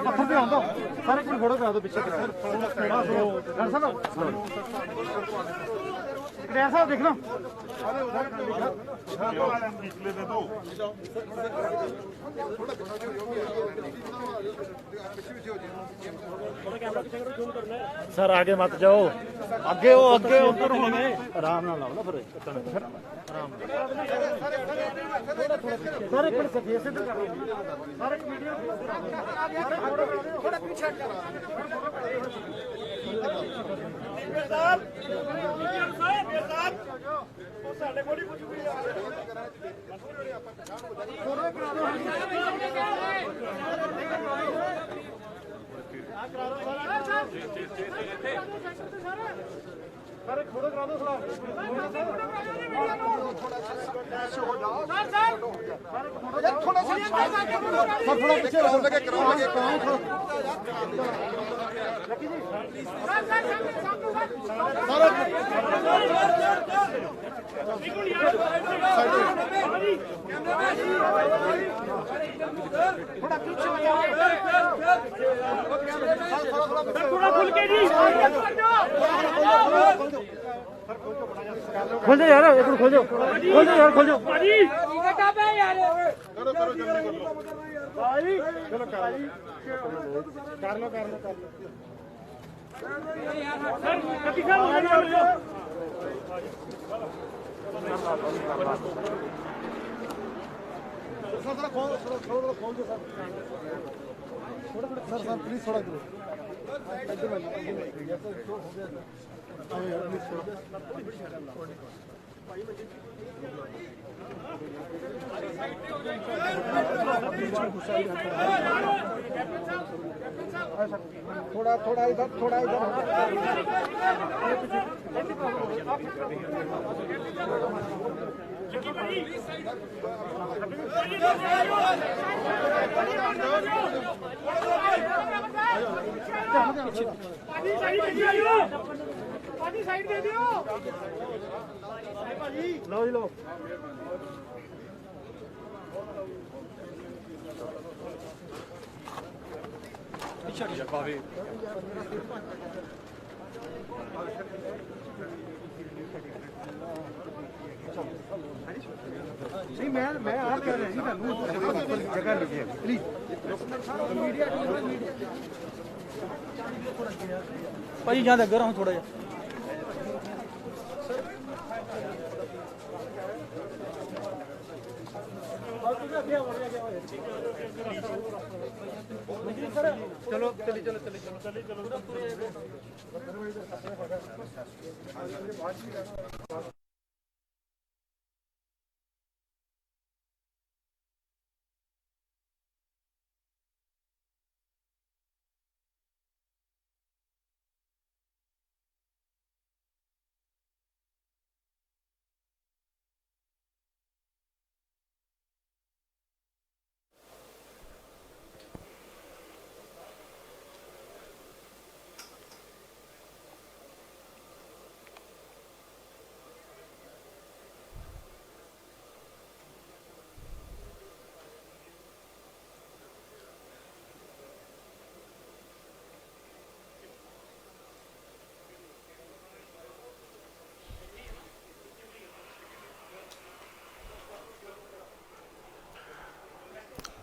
पत्थर पे आंदा सारे कोई फोटो करा दो पीछे ऐसा देखना सर आगे मत जाओ अगे हो अगे उधर होने आराम ना लाओ ना फिर आराम सारे सारे वीडियो थोड़ा पीछे ਸਾਡੇ ਕੋਲ ਹੀ ਕੁਝ ਵੀ ਆ ਫੋਟੋ ਕਰਾ ਦਿਓ ਸਾਰੇ ਫੋਟੋ ਕਰਾ ਦਿਓ ਥੋੜਾ ਥੋੜਾ ਪਿੱਛੇ ਲਾਉਣ ਲੱਗੇ ਕਰਾਵਾਂਗੇ ਲੱਕੀ ਜੀ थोड़ा पीछे थोड़ा खुल के जी खोल दो यार एक खोल दो यार खोल दो भाई यार करो भाई चलो कर लो सर कति साल थोड़ा खोल दो सर प्लीज थोड़ा करो थोड़ा इधर साइड दे दियो लो जी लो पीछे जा काफी नहीं मैं आप कह रहे हैं जगह लीजिए प्लीज मीडिया भाई यहाँ लग रहा हूँ थोड़ा जा चलो चलो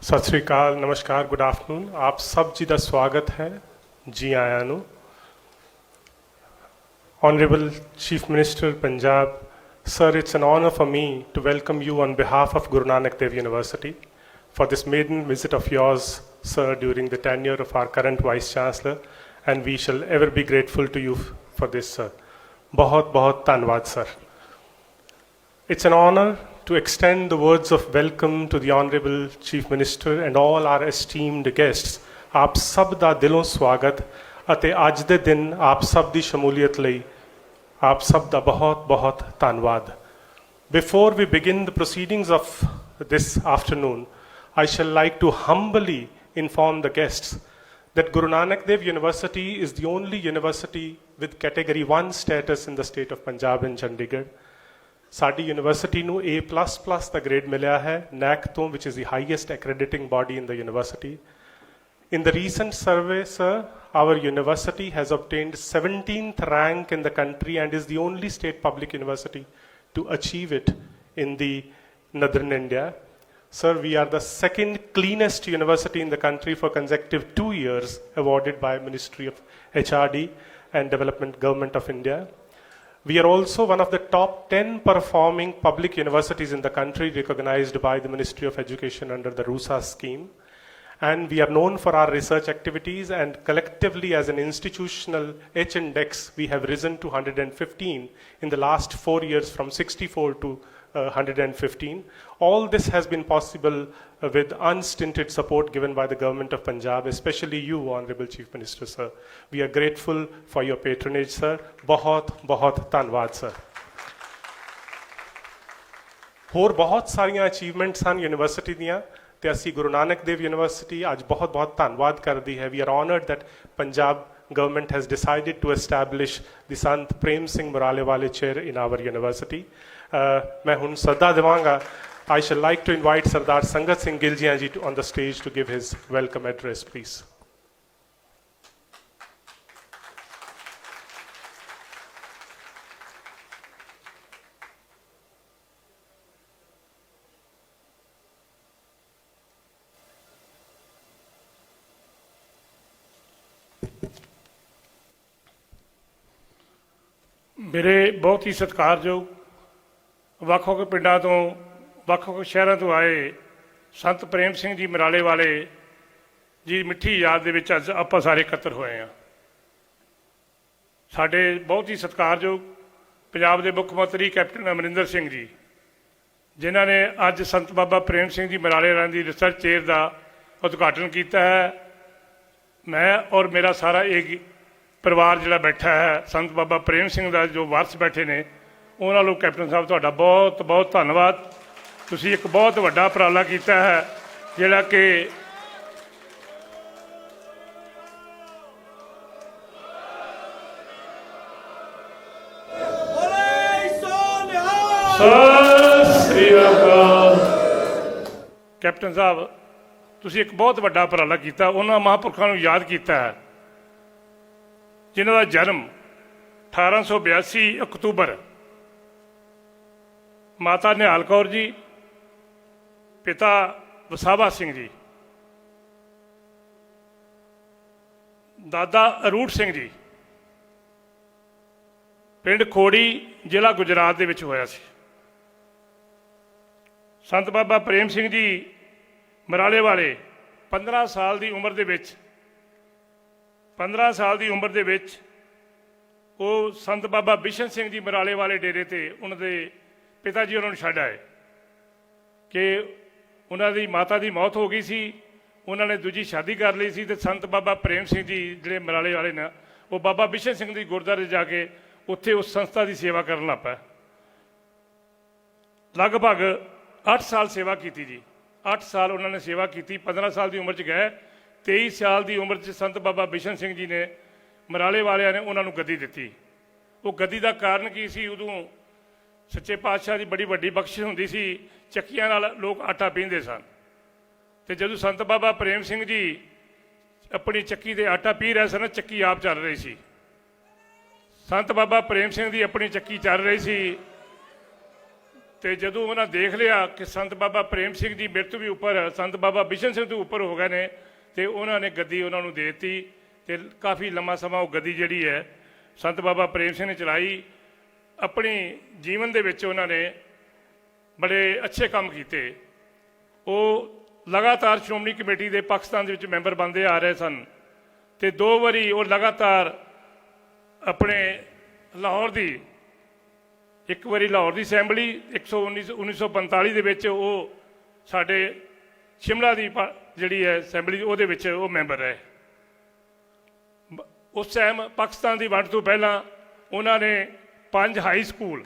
सत श्री अकाल, नमस्कार, गुड आफ्टरनून। आप सब जी का स्वागत है, जी आया नू। Honorable Chief Minister Punjab, sir, it's an honor for me to welcome you on behalf of Guru Nanak Dev University for this maiden visit of yours, sir, during the tenure of our current Vice Chancellor, and we shall ever be grateful to you for this, sir. बहुत बहुत धन्यवाद, sir. It's an honor to extend the words of welcome to the Honorable Chief Minister and all our esteemed guests. आप सब ਦਾ ਦਿਲੋਂ ਸਵਾਗਤ ਅਤੇ ਅੱਜ ਦੇ ਦਿਨ ਆਪ ਸਭ ਦੀ ਸ਼ਮੂਲੀਅਤ ਲਈ ਆਪ ਸਭ ਦਾ ਬਹੁਤ ਬਹੁਤ ਧੰਨਵਾਦ। Before we begin the proceedings of this afternoon, I shall like to humbly inform the guests that Guru Nanak Dev University is the only university with category 1 status in the state of Punjab and Chandigarh. Saadi university nu A++ the grade milya hai, NAC to, which is the highest accrediting body in the university. In the recent survey, sir, our university has obtained 17th rank in the country and is the only state public university to achieve it in the northern India. Sir, we are the second cleanest university in the country for consecutive 2 years, awarded by Ministry of HRD and Development Government of India. We are also one of the top 10 performing public universities in the country, recognized by the Ministry of Education under the RUSA scheme. And we are known for our research activities, and collectively as an institutional H-index, we have risen to 115 in the last 4 years, from 64 to 115. All this has been possible with unstinted support given by the government of Punjab, especially you, Honorable Chief Minister, sir. We are grateful for your patronage, sir. बहुत ਧੰਨਵਾਦ, sir. ਹੋਰ ਬਹੁਤ ਸਾਰੀਆਂ achievements ਹਨ university ਦੀਆਂ, ਤੇ ਅਸੀਂ Guru Nanak Dev university ਅੱਜ ਬਹੁਤ ਧੰਨਵਾਦ ਕਰਦੀ ਹੈ. We are honored that Punjab government has decided to establish the Sant Prem Singh Muralewale chair in our university. मैं हुण सदा देवांगा. I shall like to invite Sardar Sangat Singh Giljian ji on the stage to give his welcome address, please. ਮੇਰੇ ਬਹੁਤ ਹੀ ਸਤਿਕਾਰਯੋਗ ਵੱਖ-ਵੱਖ ਪਿੰਡਾਂ ਤੋਂ ਵੱਖ-ਵੱਖ ਸ਼ਹਿਰਾਂ ਤੋਂ ਆਏ ਸੰਤ ਪ੍ਰੇਮ ਸਿੰਘ ਜੀ ਮਰਾਲੇ ਵਾਲੇ ਜੀ ਮਿੱਠੀ ਯਾਦ ਦੇ ਵਿੱਚ ਅੱਜ ਆਪਾਂ ਸਾਰੇ ਇਕੱਤਰ ਹੋਏ ਹਾਂ. ਸਾਡੇ ਬਹੁਤ ਹੀ ਸਤਿਕਾਰਯੋਗ ਪੰਜਾਬ ਦੇ ਮੁੱਖ ਮੰਤਰੀ ਕੈਪਟਨ ਅਮਰਿੰਦਰ ਸਿੰਘ ਜੀ, ਜਿਨ੍ਹਾਂ ਨੇ ਅੱਜ ਸੰਤ ਬਾਬਾ ਪ੍ਰੇਮ ਸਿੰਘ ਜੀ ਮਰਾਲੇ ਵਾਲਿਆਂ ਦੀ ਰਿਸਰਚ ਚੇਅਰ ਦਾ ਉਦਘਾਟਨ ਕੀਤਾ ਹੈ. ਮੈਂ ਔਰ ਮੇਰਾ ਸਾਰਾ ਇਹ ਪਰਿਵਾਰ ਜਿਹੜਾ ਬੈਠਾ ਹੈ, ਸੰਤ ਬਾਬਾ ਪ੍ਰੇਮ ਸਿੰਘ ਦਾ ਜੋ ਵਾਰਸ ਬੈਠੇ ਨੇ, ਉਹਨਾਂ ਨੂੰ ਕੈਪਟਨ ਸਾਹਿਬ ਤੁਹਾਡਾ ਬਹੁਤ ਧੰਨਵਾਦ. ਤੁਸੀਂ ਇੱਕ ਬਹੁਤ ਵੱਡਾ ਉਪਰਾਲਾ ਕੀਤਾ ਹੈ, ਜਿਹੜਾ ਕਿ ਸਤਿ ਸ੍ਰੀ ਅਕਾਲ. ਕੈਪਟਨ ਸਾਹਿਬ, ਤੁਸੀਂ ਇੱਕ ਬਹੁਤ ਵੱਡਾ ਉਪਰਾਲਾ ਕੀਤਾ, ਉਹਨਾਂ ਮਹਾਂਪੁਰਖਾਂ ਨੂੰ ਯਾਦ ਕੀਤਾ ਹੈ ਜਿਨ੍ਹਾਂ ਦਾ ਜਨਮ 1882 ਅਕਤੂਬਰ ਮਾਤਾ ਨਿਹਾਲ ਕੌਰ ਜੀ, ਪਿਤਾ ਵਸਾਵਾ ਸਿੰਘ ਜੀ, ਦਾਦਾ ਅਰੂਟ ਸਿੰਘ ਜੀ, ਪਿੰਡ ਖੋੜੀ, ਜ਼ਿਲ੍ਹਾ ਗੁਜਰਾਤ ਦੇ ਵਿੱਚ ਹੋਇਆ ਸੀ. ਸੰਤ ਬਾਬਾ ਪ੍ਰੇਮ ਸਿੰਘ ਜੀ ਮਰਾਲੇ ਵਾਲੇ 15 ਸਾਲ ਦੀ ਉਮਰ ਦੇ ਵਿੱਚ ਉਹ ਸੰਤ ਬਾਬਾ ਬਿਸ਼ਨ ਸਿੰਘ ਜੀ ਮਰਾਲੇ ਵਾਲੇ ਡੇਰੇ ਤੇ ਉਹਨਾਂ ਦੇ ਪਿਤਾ ਜੀ ਉਹਨਾਂ ਨੂੰ ਛੱਡ ਆਏ ਕਿ ਉਹਨਾਂ ਦੀ ਮਾਤਾ ਦੀ ਮੌਤ ਹੋ ਗਈ ਸੀ. ਉਹਨਾਂ ਨੇ ਦੂਜੀ ਸ਼ਾਦੀ ਕਰ ਲਈ ਸੀ, ਤੇ ਸੰਤ ਬਾਬਾ ਪ੍ਰੇਮ ਸਿੰਘ ਜੀ ਜਿਹੜੇ ਮਰਾਲੇ ਵਾਲੇ ਨੇ, ਉਹ ਬਾਬਾ ਬਿਸ਼ਨ ਸਿੰਘ ਦੀ ਗੁਰਦੁਆਰੇ ਜਾ ਕੇ ਉੱਥੇ ਉਸ ਸੰਸਥਾ ਦੀ ਸੇਵਾ ਕਰਨ ਲੱਗ ਪਏ. ਲਗਭਗ 8 ਸਾਲ ਸੇਵਾ ਕੀਤੀ ਜੀ. 8 ਸਾਲ ਉਹਨਾਂ ਨੇ ਸੇਵਾ ਕੀਤੀ. 15 ਸਾਲ ਦੀ ਉਮਰ 'ਚ ਗਏ. 23 ਸਾਲ ਦੀ ਉਮਰ 'ਚ ਸੰਤ ਬਾਬਾ ਬਿਸ਼ਨ ਸਿੰਘ ਜੀ ਨੇ ਮਰਾਲੇ ਵਾਲਿਆਂ ਨੇ ਉਹਨਾਂ ਨੂੰ ਗੱਦੀ ਦਿੱਤੀ. ਉਹ ਗੱਦੀ ਦਾ ਕਾਰਨ ਕੀ ਸੀ? ਉਦੋਂ ਸੱਚੇ ਪਾਤਸ਼ਾਹ ਦੀ ਬੜੀ ਵੱਡੀ ਬਖਸ਼ਿਸ਼ ਹੁੰਦੀ ਸੀ, ਚੱਕੀਆਂ ਨਾਲ ਲੋਕ ਆਟਾ ਪੀਂਦੇ ਸਨ. ਤੇ ਜਦੋਂ ਸੰਤ ਬਾਬਾ ਪ੍ਰੇਮ ਸਿੰਘ ਜੀ ਆਪਣੀ ਚੱਕੀ ਤੇ ਆਟਾ ਪੀ ਰਹੇ ਸਨ, ਚੱਕੀ ਆਪ ਚੱਲ ਰਹੀ ਸੀ. ਸੰਤ ਬਾਬਾ ਪ੍ਰੇਮ ਸਿੰਘ ਦੀ ਆਪਣੀ ਚੱਕੀ ਚੱਲ ਰਹੀ ਸੀ, ਤੇ ਜਦੋਂ ਉਹਨਾਂ ਦੇਖ ਲਿਆ ਕਿ ਸੰਤ ਬਾਬਾ ਪ੍ਰੇਮ ਸਿੰਘ ਜੀ ਮੇਰੇ ਤੋਂ ਵੀ ਉੱਪਰ, ਸੰਤ ਬਾਬਾ ਬਿਸ਼ਨ ਸਿੰਘ ਤੋਂ ਉੱਪਰ ਹੋ ਗਏ ਨੇ, ਤੇ ਉਹਨਾਂ ਨੇ ਗੱਦੀ ਉਹਨਾਂ ਨੂੰ ਦੇ ਦਿੱਤੀ. ਤੇ ਕਾਫੀ ਲੰਮਾ ਸਮਾਂ ਉਹ ਗੱਦੀ ਜਿਹੜੀ ਹੈ ਸੰਤ ਬਾਬਾ ਪ੍ਰੇਮ ਸਿੰਘ ਨੇ ਚਲਾਈ. ਆਪਣੀ ਜੀਵਨ ਦੇ ਵਿੱਚ ਉਹਨਾਂ ਨੇ ਬੜੇ ਅੱਛੇ ਕੰਮ ਕੀਤੇ. ਉਹ ਲਗਾਤਾਰ ਸ਼੍ਰੋਮਣੀ ਕਮੇਟੀ ਦੇ ਪਾਕਿਸਤਾਨ ਦੇ ਵਿੱਚ ਮੈਂਬਰ ਬਣਦੇ ਆ ਰਹੇ ਸਨ, ਤੇ 2 ਵਾਰੀ ਉਹ ਲਗਾਤਾਰ ਆਪਣੇ ਲਾਹੌਰ ਦੀ, ਇੱਕ ਵਾਰੀ ਲਾਹੌਰ ਦੀ ਅਸੈਂਬਲੀ 1945 ਦੇ ਵਿੱਚ ਉਹ ਸਾਡੇ ਸ਼ਿਮਲਾ ਦੀ ਜਿਹੜੀ ਹੈ ਅਸੈਂਬਲੀ, ਉਹਦੇ ਵਿੱਚ ਉਹ ਮੈਂਬਰ ਰਹੇ. ਉਸ ਟਾਈਮ ਪਾਕਿਸਤਾਨ ਦੀ ਵੰਡ ਤੋਂ ਪਹਿਲਾਂ ਉਹਨਾਂ ਨੇ 5 ਹਾਈ ਸਕੂਲ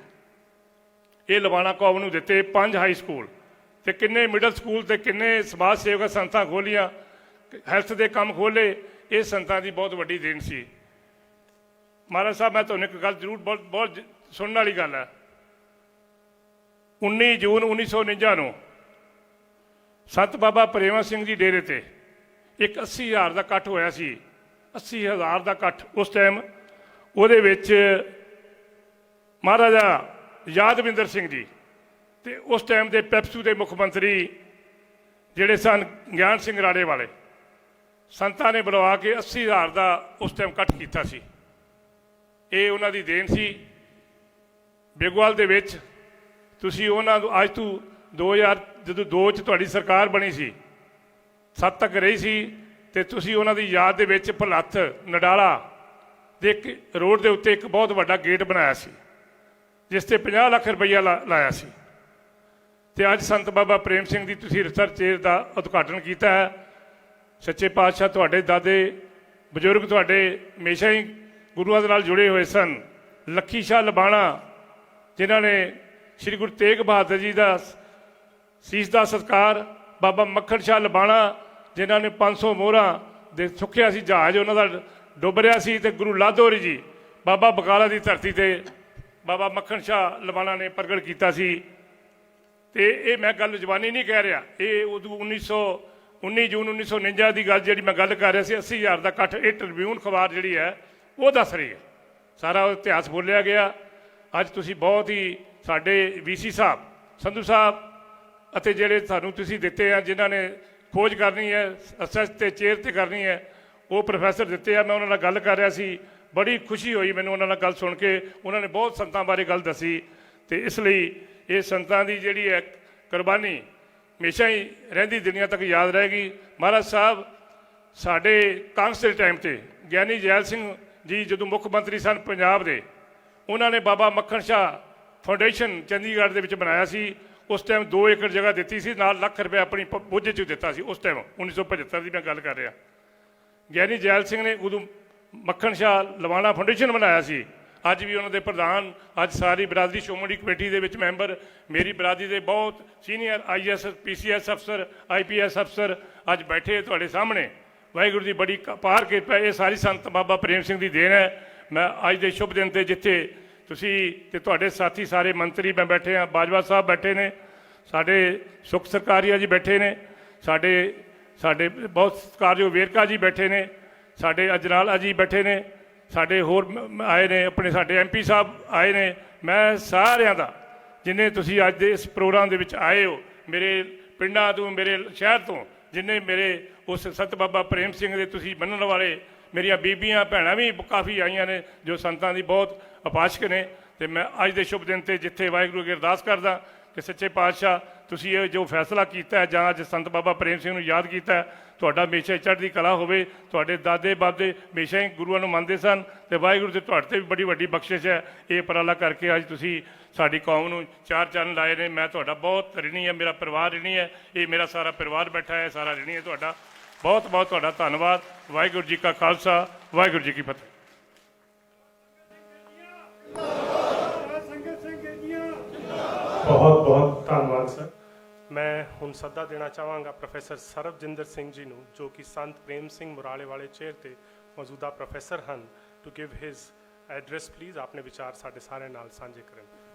ਇਹ ਲਵਾਣਾ ਕੌਮ ਨੂੰ ਦਿੱਤੇ, 5 ਹਾਈ ਸਕੂਲ ਤੇ ਕਿੰਨੇ ਮਿਡਲ ਸਕੂਲ ਤੇ ਕਿੰਨੇ ਸਮਾਜ ਸੇਵਕ ਸੰਸਥਾ ਖੋਲੀਆਂ, ਹੈਲਥ ਦੇ ਕੰਮ ਖੋਲੇ। ਇਹ ਸੰਤਾਂ ਦੀ ਬਹੁਤ ਵੱਡੀ ਦੇਣ ਸੀ। ਮਹਾਰਾਜ ਸਾਹਿਬ, ਮੈਂ ਤੁਹਾਨੂੰ ਇੱਕ ਗੱਲ ਜ਼ਰੂਰ ਬਹੁਤ ਸੁਣਨ ਵਾਲੀ ਗੱਲ ਹੈ। 19 ਜੂਨ 1949 ਨੂੰ ਸੰਤ ਬਾਬਾ ਪ੍ਰੇਮ ਸਿੰਘ ਜੀ ਡੇਰੇ ਤੇ ਇੱਕ 80,000 ਦਾ ਇਕੱਠ ਹੋਇਆ ਸੀ। 80,000 ਦਾ ਇਕੱਠ ਉਸ ਟਾਈਮ। ਉਹਦੇ ਵਿੱਚ ਮਹਾਰਾਜਾ ਯਾਦਵਿੰਦਰ ਸਿੰਘ ਜੀ ਤੇ ਉਸ ਟਾਈਮ ਦੇ ਪੈਪਸੂ ਦੇ ਮੁੱਖ ਮੰਤਰੀ ਜਿਹੜੇ ਸਨ ਗਿਆਨ ਸਿੰਘ ਰਾੜੇ ਵਾਲੇ ਸੰਤਾਂ ਨੇ ਬੁਲਵਾ ਕੇ 80,000 ਦਾ ਉਸ ਟਾਈਮ ਇਕੱਠ ਕੀਤਾ ਸੀ। ਇਹ ਉਹਨਾਂ ਦੀ ਦੇਣ ਸੀ। ਬੇਗੋਵਾਲ ਦੇ ਵਿੱਚ ਤੁਸੀਂ ਉਹਨਾਂ ਨੂੰ ਅੱਜ ਤੋਂ 2000 ਜਦੋਂ 2 'ਚ ਤੁਹਾਡੀ ਸਰਕਾਰ ਬਣੀ ਸੀ, 7 ਤੱਕ ਰਹੀ ਸੀ, ਤੇ ਤੁਸੀਂ ਉਹਨਾਂ ਦੀ ਯਾਦ ਦੇ ਵਿੱਚ ਭਲੱਥ ਨਡਾਲਾ ਦੇ ਇੱਕ ਰੋਡ ਦੇ ਉੱਤੇ ਇੱਕ ਬਹੁਤ ਵੱਡਾ ਗੇਟ ਬਣਾਇਆ ਸੀ, ਜਿਸ ਤੇ 50 ਲੱਖ ਰੁਪਈਆ ਲਾਇਆ ਸੀ। ਤੇ ਅੱਜ ਸੰਤ ਬਾਬਾ ਪ੍ਰੇਮ ਸਿੰਘ ਦੀ ਤੁਸੀਂ ਰਿਸਰਚ ਦਾ ਉਦਘਾਟਨ ਕੀਤਾ ਹੈ। ਸੱਚੇ ਪਾਤਸ਼ਾਹ ਤੁਹਾਡੇ ਦਾਦੇ ਬਜ਼ੁਰਗ ਤੁਹਾਡੇ ਹਮੇਸ਼ਾ ਹੀ ਗੁਰੂਆਂ ਦੇ ਨਾਲ ਜੁੜੇ ਹੋਏ ਸਨ। ਲੱਖੀ ਸ਼ਾਹ ਲਬਾਣਾ ਜਿਨ੍ਹਾਂ ਨੇ ਸ਼੍ਰੀ ਗੁਰੂ ਤੇਗ ਬਹਾਦਰ ਜੀ ਦਾ ਸੀਸ ਦਾ ਸਤਿਕਾਰ, ਬਾਬਾ ਮੱਖਣ ਸ਼ਾਹ ਲਬਾਣਾ ਜਿਨ੍ਹਾਂ ਨੇ 500 ਮੋਹਰਾਂ ਦੇ ਸੁੱਖਿਆ ਸੀ ਜਹਾਜ਼, ਉਹਨਾਂ ਦਾ ਡੁੱਬ ਰਿਹਾ ਸੀ, ਤੇ ਗੁਰੂ ਲਾਧੋਰੀ ਜੀ ਬਾਬਾ ਬਕਾਲਾ ਦੀ ਧਰਤੀ ਤੇ ਬਾਬਾ ਮੱਖਣ ਸ਼ਾਹ ਲਬਾਣਾ ਨੇ ਪ੍ਰਗਟ ਕੀਤਾ ਸੀ। ਤੇ ਇਹ ਮੈਂ ਗੱਲ ਜ਼ਬਾਨੀ ਨਹੀਂ ਕਹਿ ਰਿਹਾ, ਇਹ ਉਦੋਂ 19 ਜੂਨ 1949 ਦੀ ਗੱਲ ਜਿਹੜੀ ਮੈਂ ਗੱਲ ਕਰ ਰਿਹਾ ਸੀ। 80,000 ਦਾ ਇਕੱਠ ਇਹ ਟ੍ਰਿਬਿਊਨ ਅਖਬਾਰ ਜਿਹੜੀ ਹੈ ਉਹ ਦੱਸ ਰਹੀ ਹੈ। ਸਾਰਾ ਇਤਿਹਾਸ ਬੋਲਿਆ ਗਿਆ। ਅੱਜ ਤੁਸੀਂ ਬਹੁਤ ਹੀ ਸਾਡੇ VC ਸਾਹਿਬ ਸੰਧੂ ਸਾਹਿਬ ਅਤੇ ਜਿਹੜੇ ਸਾਨੂੰ ਤੁਸੀਂ ਦਿੱਤੇ ਆ, ਜਿਨ੍ਹਾਂ ਨੇ ਖੋਜ ਕਰਨੀ ਹੈ, ਅਸੈਸ ਤੇ ਚੇਅਰ ਤੇ ਕਰਨੀ ਹੈ, ਉਹ ਪ੍ਰੋਫੈਸਰ ਦਿੱਤੇ ਆ। ਮੈਂ ਉਹਨਾਂ ਨਾਲ ਗੱਲ ਕਰ ਰਿਹਾ ਸੀ, ਬੜੀ ਖੁਸ਼ੀ ਹੋਈ ਮੈਨੂੰ ਉਹਨਾਂ ਨਾਲ ਗੱਲ ਸੁਣ ਕੇ। ਉਹਨਾਂ ਨੇ ਬਹੁਤ ਸੰਤਾਂ ਬਾਰੇ ਗੱਲ ਦੱਸੀ, ਤੇ ਇਸ ਲਈ ਇਹ ਸੰਤਾਂ ਦੀ ਜਿਹੜੀ ਹੈ ਕੁਰਬਾਨੀ ਹਮੇਸ਼ਾ ਹੀ ਰਹਿੰਦੀ, ਦੁਨੀਆ ਤੱਕ ਯਾਦ ਰਹੇਗੀ। ਮਹਾਰਾਜ ਸਾਹਿਬ ਸਾਡੇ ਕਾਂਗਰਸ ਦੇ ਟਾਈਮ ਤੇ ਗਿਆਨੀ ਜੈਲ ਸਿੰਘ ਜੀ ਜਦੋਂ ਮੁੱਖ ਮੰਤਰੀ ਸਨ ਪੰਜਾਬ ਦੇ, ਉਹਨਾਂ ਨੇ ਬਾਬਾ ਮੱਖਣ ਸ਼ਾਹ ਫਾਊਂਡੇਸ਼ਨ ਚੰਡੀਗੜ੍ਹ ਦੇ ਵਿੱਚ ਬਣਾਇਆ ਸੀ। ਉਸ ਟਾਈਮ 2 ਏਕੜ ਜਗ੍ਹਾ ਦਿੱਤੀ ਸੀ, ਨਾਲ ਲੱਖ ਰੁਪਏ ਆਪਣੀ ਬੁੱਝ 'ਚ ਦਿੱਤਾ ਸੀ। ਉਸ ਟਾਈਮ 1975 ਦੀ ਮੈਂ ਗੱਲ ਕਰ ਰਿਹਾ। ਗਿਆਨੀ ਜੈਲ ਸਿੰਘ ਨੇ ਉਦੋਂ ਮੱਖਣ ਸ਼ਾਹ ਲਵਾਣਾ ਫਾਊਂਡੇਸ਼ਨ ਬਣਾਇਆ ਸੀ। ਅੱਜ ਵੀ ਉਹਨਾਂ ਦੇ ਪ੍ਰਧਾਨ, ਅੱਜ ਸਾਰੀ ਬਰਾਦਰੀ ਸ਼੍ਰੋਮਣੀ ਕਮੇਟੀ ਦੇ ਵਿੱਚ ਮੈਂਬਰ, ਮੇਰੀ ਬਰਾਦਰੀ ਦੇ ਬਹੁਤ ਸੀਨੀਅਰ IAS PCS ਅਫਸਰ, IPS ਅਫਸਰ ਅੱਜ ਬੈਠੇ ਤੁਹਾਡੇ ਸਾਹਮਣੇ। ਵਾਹਿਗੁਰੂ ਦੀ ਬੜੀ ਅਪਾਰ ਕਿਰਪਾ। ਇਹ ਸਾਰੀ ਸੰਤ ਬਾਬਾ ਪ੍ਰੇਮ ਸਿੰਘ ਦੀ ਦੇਣ ਹੈ। ਮੈਂ ਅੱਜ ਦੇ ਸ਼ੁਭ ਦਿਨ ਤੇ ਜਿੱਥੇ ਤੁਸੀਂ ਤੇ ਤੁਹਾਡੇ ਸਾਥੀ ਸਾਰੇ ਮੰਤਰੀ ਮੈਂ ਬੈਠੇ ਹਾਂ, ਬਾਜਵਾ ਸਾਹਿਬ ਬੈਠੇ ਨੇ, ਸਾਡੇ ਸੁਖ ਸਰਕਾਰੀਆ ਜੀ ਬੈਠੇ ਨੇ, ਸਾਡੇ ਬਹੁਤ ਸਤਿਕਾਰਯੋਗ ਵੇਰਕਾ ਜੀ ਬੈਠੇ ਨੇ, ਸਾਡੇ ਅਜਨਾਲਾ ਜੀ ਬੈਠੇ ਨੇ, ਸਾਡੇ ਹੋਰ ਆਏ ਨੇ, ਆਪਣੇ ਸਾਡੇ MP ਸਾਹਿਬ ਆਏ ਨੇ। ਮੈਂ ਸਾਰਿਆਂ ਦਾ, ਜਿੰਨੇ ਤੁਸੀਂ ਅੱਜ ਦੇ ਇਸ ਪ੍ਰੋਗਰਾਮ ਦੇ ਵਿੱਚ ਆਏ ਹੋ, ਮੇਰੇ ਪਿੰਡਾਂ ਤੋਂ, ਮੇਰੇ ਸ਼ਹਿਰ ਤੋਂ, ਜਿੰਨੇ ਮੇਰੇ ਉਸ ਸਤ ਬਾਬਾ ਪ੍ਰੇਮ ਸਿੰਘ ਦੇ ਤੁਸੀਂ ਮੰਨਣ ਵਾਲੇ, ਮੇਰੀਆਂ ਬੀਬੀਆਂ ਭੈਣਾਂ ਵੀ ਕਾਫੀ ਆਈਆਂ ਨੇ ਜੋ ਸੰਤਾਂ ਦੀ ਬਹੁਤ ਉਪਾਸ਼ਕ ਨੇ। ਤੇ ਮੈਂ ਅੱਜ ਦੇ ਸ਼ੁਭ ਦਿਨ ਤੇ ਜਿੱਥੇ ਵਾਹਿਗੁਰੂ ਅੱਗੇ ਅਰਦਾਸ ਕਰਦਾ ਕਿ ਸੱਚੇ ਪਾਤਸ਼ਾਹ ਤੁਸੀਂ ਇਹ ਜੋ ਫੈਸਲਾ ਕੀਤਾ ਹੈ, ਜਾਂ ਅੱਜ ਸੰਤ ਬਾਬਾ ਪ੍ਰੇਮ ਸਿੰਘ ਨੂੰ ਯਾਦ ਕੀਤਾ ਹੈ, ਤੁਹਾਡਾ ਹਮੇਸ਼ਾ ਚੜ੍ਹਦੀ ਕਲਾ ਹੋਵੇ। ਤੁਹਾਡੇ ਦਾਦੇ ਬਾਬੇ ਹਮੇਸ਼ਾ ਹੀ ਗੁਰੂਆਂ ਨੂੰ ਮੰਨਦੇ ਸਨ, ਤੇ ਵਾਹਿਗੁਰੂ ਤੇ ਤੁਹਾਡੇ ਤੇ ਵੀ ਬੜੀ ਵੱਡੀ ਬਖਸ਼ਿਸ਼ ਹੈ। ਇਹ ਉਪਰਾਲਾ ਕਰਕੇ ਅੱਜ ਤੁਸੀਂ ਸਾਡੀ ਕੌਮ ਨੂੰ 4 ਚੰਨ ਲਾਏ ਨੇ। ਮੈਂ ਤੁਹਾਡਾ ਬਹੁਤ ਰਿਣੀ ਹੈ, ਮੇਰਾ ਪਰਿਵਾਰ ਰਿਣੀ ਹੈ, ਇਹ ਮੇਰਾ ਸਾਰਾ ਪਰਿਵਾਰ ਬੈਠਾ ਹੈ, ਸਾਰਾ ਰਿਣੀ ਹੈ ਤੁਹਾਡਾ। ਬਹੁਤ ਬਹੁਤ ਤੁਹਾਡਾ ਧੰਨਵਾਦ। ਵਾਹਿਗੁਰੂ ਜੀ ਕਾ ਖਾਲਸਾ, ਵਾਹਿਗੁਰੂ ਜੀ ਕੀ ਫਤਿਹ। ਬਹੁਤ ਬਹੁਤ ਧੰਨਵਾਦ ਸਰ। ਮੈਂ ਹੁਣ ਸੱਦਾ ਦੇਣਾ ਚਾਹਾਂਗਾ ਪ੍ਰੋਫੈਸਰ ਸਰਬਜਿੰਦਰ ਸਿੰਘ ਜੀ ਨੂੰ, ਜੋ ਕਿ ਸੰਤ ਪ੍ਰੇਮ ਸਿੰਘ ਮੁਰਾਲੇ ਵਾਲੇ ਚੇਅਰ ਤੇ ਮੌਜੂਦਾ ਪ੍ਰੋਫੈਸਰ ਹਨ, to give his address please. ਆਪਣੇ ਵਿਚਾਰ ਸਾਡੇ ਸਾਰੇ ਨਾਲ ਸਾਂਝੇ ਕਰਨ।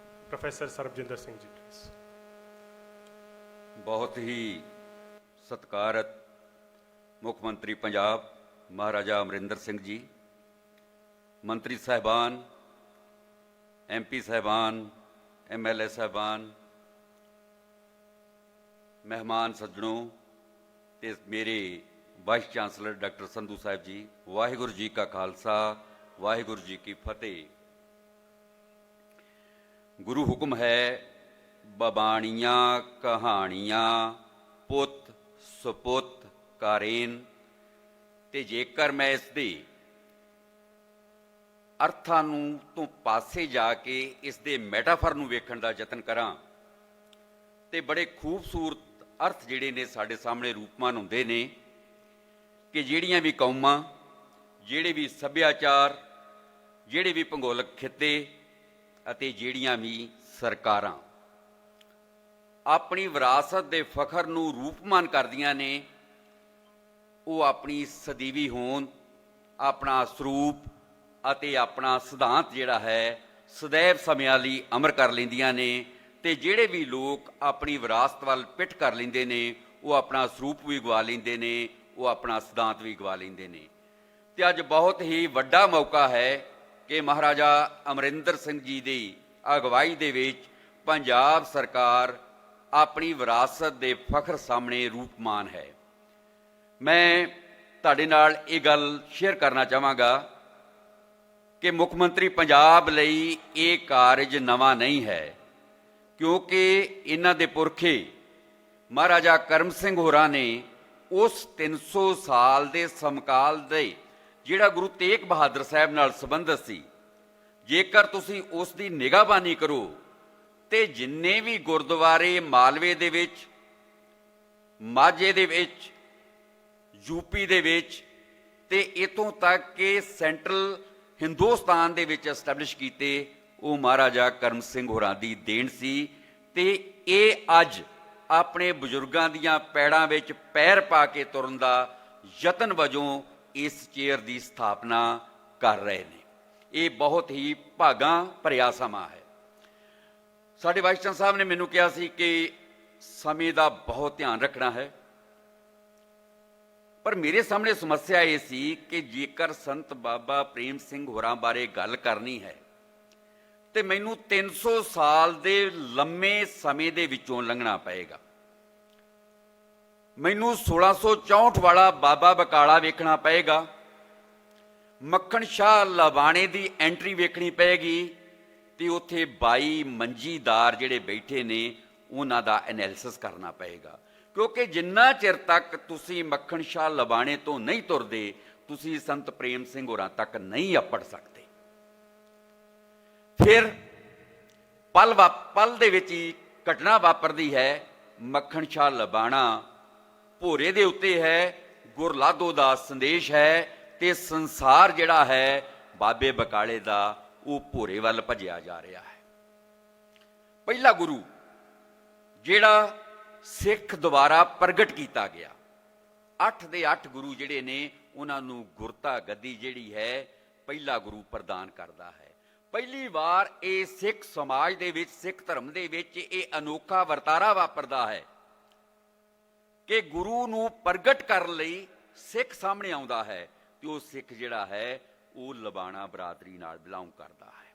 Professor ਸਰਬਜਿੰਦਰ Singh ji please. ਬਹੁਤ ਹੀ ਸਤਿਕਾਰਤ ਮੁੱਖ ਮੰਤਰੀ ਪੰਜਾਬ ਮਹਾਰਾਜਾ ਅਮਰਿੰਦਰ ਸਿੰਘ ਜੀ, ਮੰਤਰੀ ਸਾਹਿਬਾਨ, MP ਸਾਹਿਬਾਨ, MLA ਸਾਹਿਬਾਨ, ਮਹਿਮਾਨ ਸੱਜਣੋ, ਤੇ ਮੇਰੇ vice chancellor doctor Sandhu Sahib ji, Waheguru ji ਕਾ ਖਾਲਸਾ, ਵਾਹਿਗੁਰੂ ਜੀ ਕੀ ਫਤਿਹ। ਗੁਰੂ ਹੁਕਮ ਹੈ ਬਬਾਣੀਆਂ ਕਹਾਣੀਆਂ ਪੁੱਤ ਸੁਪੁੱਤ ਕਾਰੇਨ। ਤੇ ਜੇਕਰ ਮੈਂ ਇਸ ਦੇ ਅਰਥਾਂ ਨੂੰ ਤੋਂ ਪਾਸੇ ਜਾ ਕੇ ਇਸ ਦੇ ਮੈਟਾਫਰ ਨੂੰ ਵੇਖਣ ਦਾ ਯਤਨ ਕਰਾਂ, ਤੇ ਬੜੇ ਖੂਬਸੂਰਤ ਅਰਥ ਜਿਹੜੇ ਨੇ ਸਾਡੇ ਸਾਹਮਣੇ ਰੂਪਮਾਨ ਹੁੰਦੇ ਨੇ ਕਿ ਜਿਹੜੀਆਂ ਵੀ ਕੌਮਾਂ, ਜਿਹੜੇ ਵੀ ਸੱਭਿਆਚਾਰ, ਜਿਹੜੇ ਵੀ ਭੂਗੋਲਿਕ ਖਿੱਤੇ ਅਤੇ ਜਿਹੜੀਆਂ ਵੀ ਸਰਕਾਰਾਂ ਆਪਣੀ ਵਿਰਾਸਤ ਦੇ ਫਖਰ ਨੂੰ ਰੂਪਮਾਨ ਕਰਦੀਆਂ ਨੇ, ਉਹ ਆਪਣੀ ਸਦੀਵੀ ਹੋਂਦ, ਆਪਣਾ ਸਰੂਪ ਅਤੇ ਆਪਣਾ ਸਿਧਾਂਤ ਜਿਹੜਾ ਹੈ ਸदैव ਸਮਿਆਂ ਲਈ ਅਮਰ ਕਰ ਲੈਂਦੀਆਂ ਨੇ। ਤੇ ਜਿਹੜੇ ਵੀ ਲੋਕ ਆਪਣੀ ਵਿਰਾਸਤ ਵੱਲ ਪਿੱਠ ਕਰ ਲੈਂਦੇ ਨੇ, ਉਹ ਆਪਣਾ ਸਰੂਪ ਵੀ ਗਵਾ ਲੈਂਦੇ ਨੇ, ਉਹ ਆਪਣਾ ਸਿਧਾਂਤ ਵੀ ਗਵਾ ਲੈਂਦੇ ਨੇ। ਤੇ ਅੱਜ ਬਹੁਤ ਹੀ ਵੱਡਾ ਮੌਕਾ ਹੈ ਕਿ ਮਹਾਰਾਜਾ ਅਮਰਿੰਦਰ ਸਿੰਘ ਜੀ ਦੀ ਅਗਵਾਈ ਦੇ ਵਿੱਚ ਪੰਜਾਬ ਸਰਕਾਰ ਆਪਣੀ ਵਿਰਾਸਤ ਦੇ ਫਖਰ ਸਾਹਮਣੇ ਰੂਪਮਾਨ ਹੈ। ਮੈਂ ਤੁਹਾਡੇ ਨਾਲ ਇਹ ਗੱਲ ਸ਼ੇਅਰ ਕਰਨਾ ਚਾਹਾਂਗਾ ਕਿ ਮੁੱਖ ਮੰਤਰੀ ਪੰਜਾਬ ਲਈ ਇਹ ਕਾਰਜ ਨਵਾਂ ਨਹੀਂ ਹੈ, ਕਿਉਂਕਿ ਇਹਨਾਂ ਦੇ ਪੁਰਖੇ ਮਹਾਰਾਜਾ ਕਰਮ ਸਿੰਘ ਹੋਰਾਂ ਨੇ ਉਸ 300 ਸਾਲ ਦੇ ਸਮਕਾਲ ਦੇ ਜਿਹੜਾ ਗੁਰੂ ਤੇਗ ਬਹਾਦਰ ਸਾਹਿਬ ਨਾਲ ਸੰਬੰਧਿਤ ਸੀ, ਜੇਕਰ ਤੁਸੀਂ ਉਸ ਦੀ ਨਿਗਾਹਬਾਨੀ ਕਰੋ ਤੇ ਜਿੰਨੇ ਵੀ ਗੁਰਦੁਆਰੇ ਮਾਲਵੇ ਦੇ ਵਿੱਚ, ਮਾਝੇ ਦੇ ਵਿੱਚ, ਯੂਪੀ ਦੇ ਵਿੱਚ ਤੇ ਇੱਥੋਂ ਤੱਕ ਕਿ ਸੈਂਟਰਲ ਹਿੰਦੁਸਤਾਨ ਦੇ ਵਿੱਚ ਐਸਟੈਬਲਿਸ਼ ਕੀਤੇ, ਉਹ ਮਹਾਰਾਜਾ ਕਰਮ ਸਿੰਘ ਹੋਰਾਂ ਦੀ ਦੇਣ ਸੀ। ਤੇ ਇਹ ਅੱਜ ਆਪਣੇ ਬਜ਼ੁਰਗਾਂ ਦੀਆਂ ਪੈੜਾਂ ਵਿੱਚ ਪੈਰ ਪਾ ਕੇ ਤੁਰਨ ਦਾ ਯਤਨ ਵਜੋਂ ਇਸ ਚੇਅਰ ਦੀ ਸਥਾਪਨਾ ਕਰ ਰਹੇ ਨੇ। ਇਹ ਬਹੁਤ ਹੀ ਭਾਗਾਂ ਭਰਿਆ ਸਮਾਂ ਹੈ। ਸਾਡੇ ਵਾਈਸ ਚਾਂਸਲਰ ਸਾਹਿਬ ਨੇ ਮੈਨੂੰ ਕਿਹਾ ਸੀ ਕਿ ਸਮੇਂ ਦਾ ਬਹੁਤ ਧਿਆਨ ਰੱਖਣਾ ਹੈ, ਪਰ ਮੇਰੇ ਸਾਹਮਣੇ ਸਮੱਸਿਆ ਇਹ ਸੀ ਕਿ ਜੇਕਰ ਸੰਤ ਬਾਬਾ ਪ੍ਰੇਮ ਸਿੰਘ ਹੋਰਾਂ ਬਾਰੇ ਗੱਲ ਕਰਨੀ ਹੈ ਤੇ ਮੈਨੂੰ 300 ਸਾਲ ਦੇ ਲੰਮੇ ਸਮੇਂ ਦੇ ਵਿੱਚੋਂ ਲੰਘਣਾ ਪਏਗਾ। ਮੈਨੂੰ 1664 ਵਾਲਾ ਬਾਬਾ ਬਕਾਲਾ ਵੇਖਣਾ ਪਏਗਾ, ਮੱਖਣ ਸ਼ਾਹ ਲਵਾਣੇ ਦੀ ਐਂਟਰੀ ਵੇਖਣੀ ਪਏਗੀ ਤੇ ਉੱਥੇ 22 ਮੰਜੀਦਾਰ ਜਿਹੜੇ ਬੈਠੇ ਨੇ ਉਹਨਾਂ ਦਾ ਐਨਾਲਿਸਿਸ ਕਰਨਾ ਪਏਗਾ, ਕਿਉਂਕਿ ਜਿੰਨਾ ਚਿਰ ਤੱਕ ਤੁਸੀਂ ਮੱਖਣ ਸ਼ਾਹ ਲਵਾਣੇ ਤੋਂ ਨਹੀਂ ਤੁਰਦੇ, ਤੁਸੀਂ ਸੰਤ ਪ੍ਰੇਮ ਸਿੰਘ ਹੋਰਾਂ ਤੱਕ ਨਹੀਂ ਅੱਪੜ ਸਕਦੇ। ਫਿਰ ਪਲ ਦੇ ਵਿੱਚ ਹੀ ਘਟਨਾ ਵਾਪਰਦੀ ਹੈ। ਮੱਖਣ ਸ਼ਾਹ ਲਵਾਣਾ ਭੋਰੇ ਦੇ ਉੱਤੇ ਹੈ, ਗੁਰਲਾਦੋ ਦਾ ਸੰਦੇਸ਼ ਹੈ ਤੇ ਸੰਸਾਰ ਜਿਹੜਾ ਹੈ ਬਾਬੇ ਬਕਾਲੇ ਦਾ ਉਹ ਭੋਰੇ ਵੱਲ ਭੱਜਿਆ ਜਾ ਰਿਹਾ ਹੈ। ਪਹਿਲਾ ਗੁਰੂ ਜਿਹੜਾ ਸਿੱਖ ਦੁਆਰਾ ਪ੍ਰਗਟ ਕੀਤਾ ਗਿਆ, 8 ਦੇ 8 ਗੁਰੂ ਜਿਹੜੇ ਨੇ ਉਹਨਾਂ ਨੂੰ ਗੁਰਤਾ ਗੱਦੀ ਜਿਹੜੀ ਹੈ ਪਹਿਲਾ ਗੁਰੂ ਪ੍ਰਦਾਨ ਕਰਦਾ ਹੈ। ਪਹਿਲੀ ਵਾਰ ਇਹ ਸਿੱਖ ਸਮਾਜ ਦੇ ਵਿੱਚ, ਸਿੱਖ ਧਰਮ ਦੇ ਵਿੱਚ ਇਹ ਅਨੋਖਾ ਵਰਤਾਰਾ ਵਾਪਰਦਾ ਹੈ ਕਿ ਗੁਰੂ ਨੂੰ ਪ੍ਰਗਟ ਕਰਨ ਲਈ ਸਿੱਖ ਸਾਹਮਣੇ ਆਉਂਦਾ ਹੈ ਤੇ ਉਹ ਸਿੱਖ ਜਿਹੜਾ ਹੈ ਉਹ ਲਬਾਣਾ ਬਰਾਦਰੀ ਨਾਲ ਬਿਲੋਂਗ ਕਰਦਾ ਹੈ।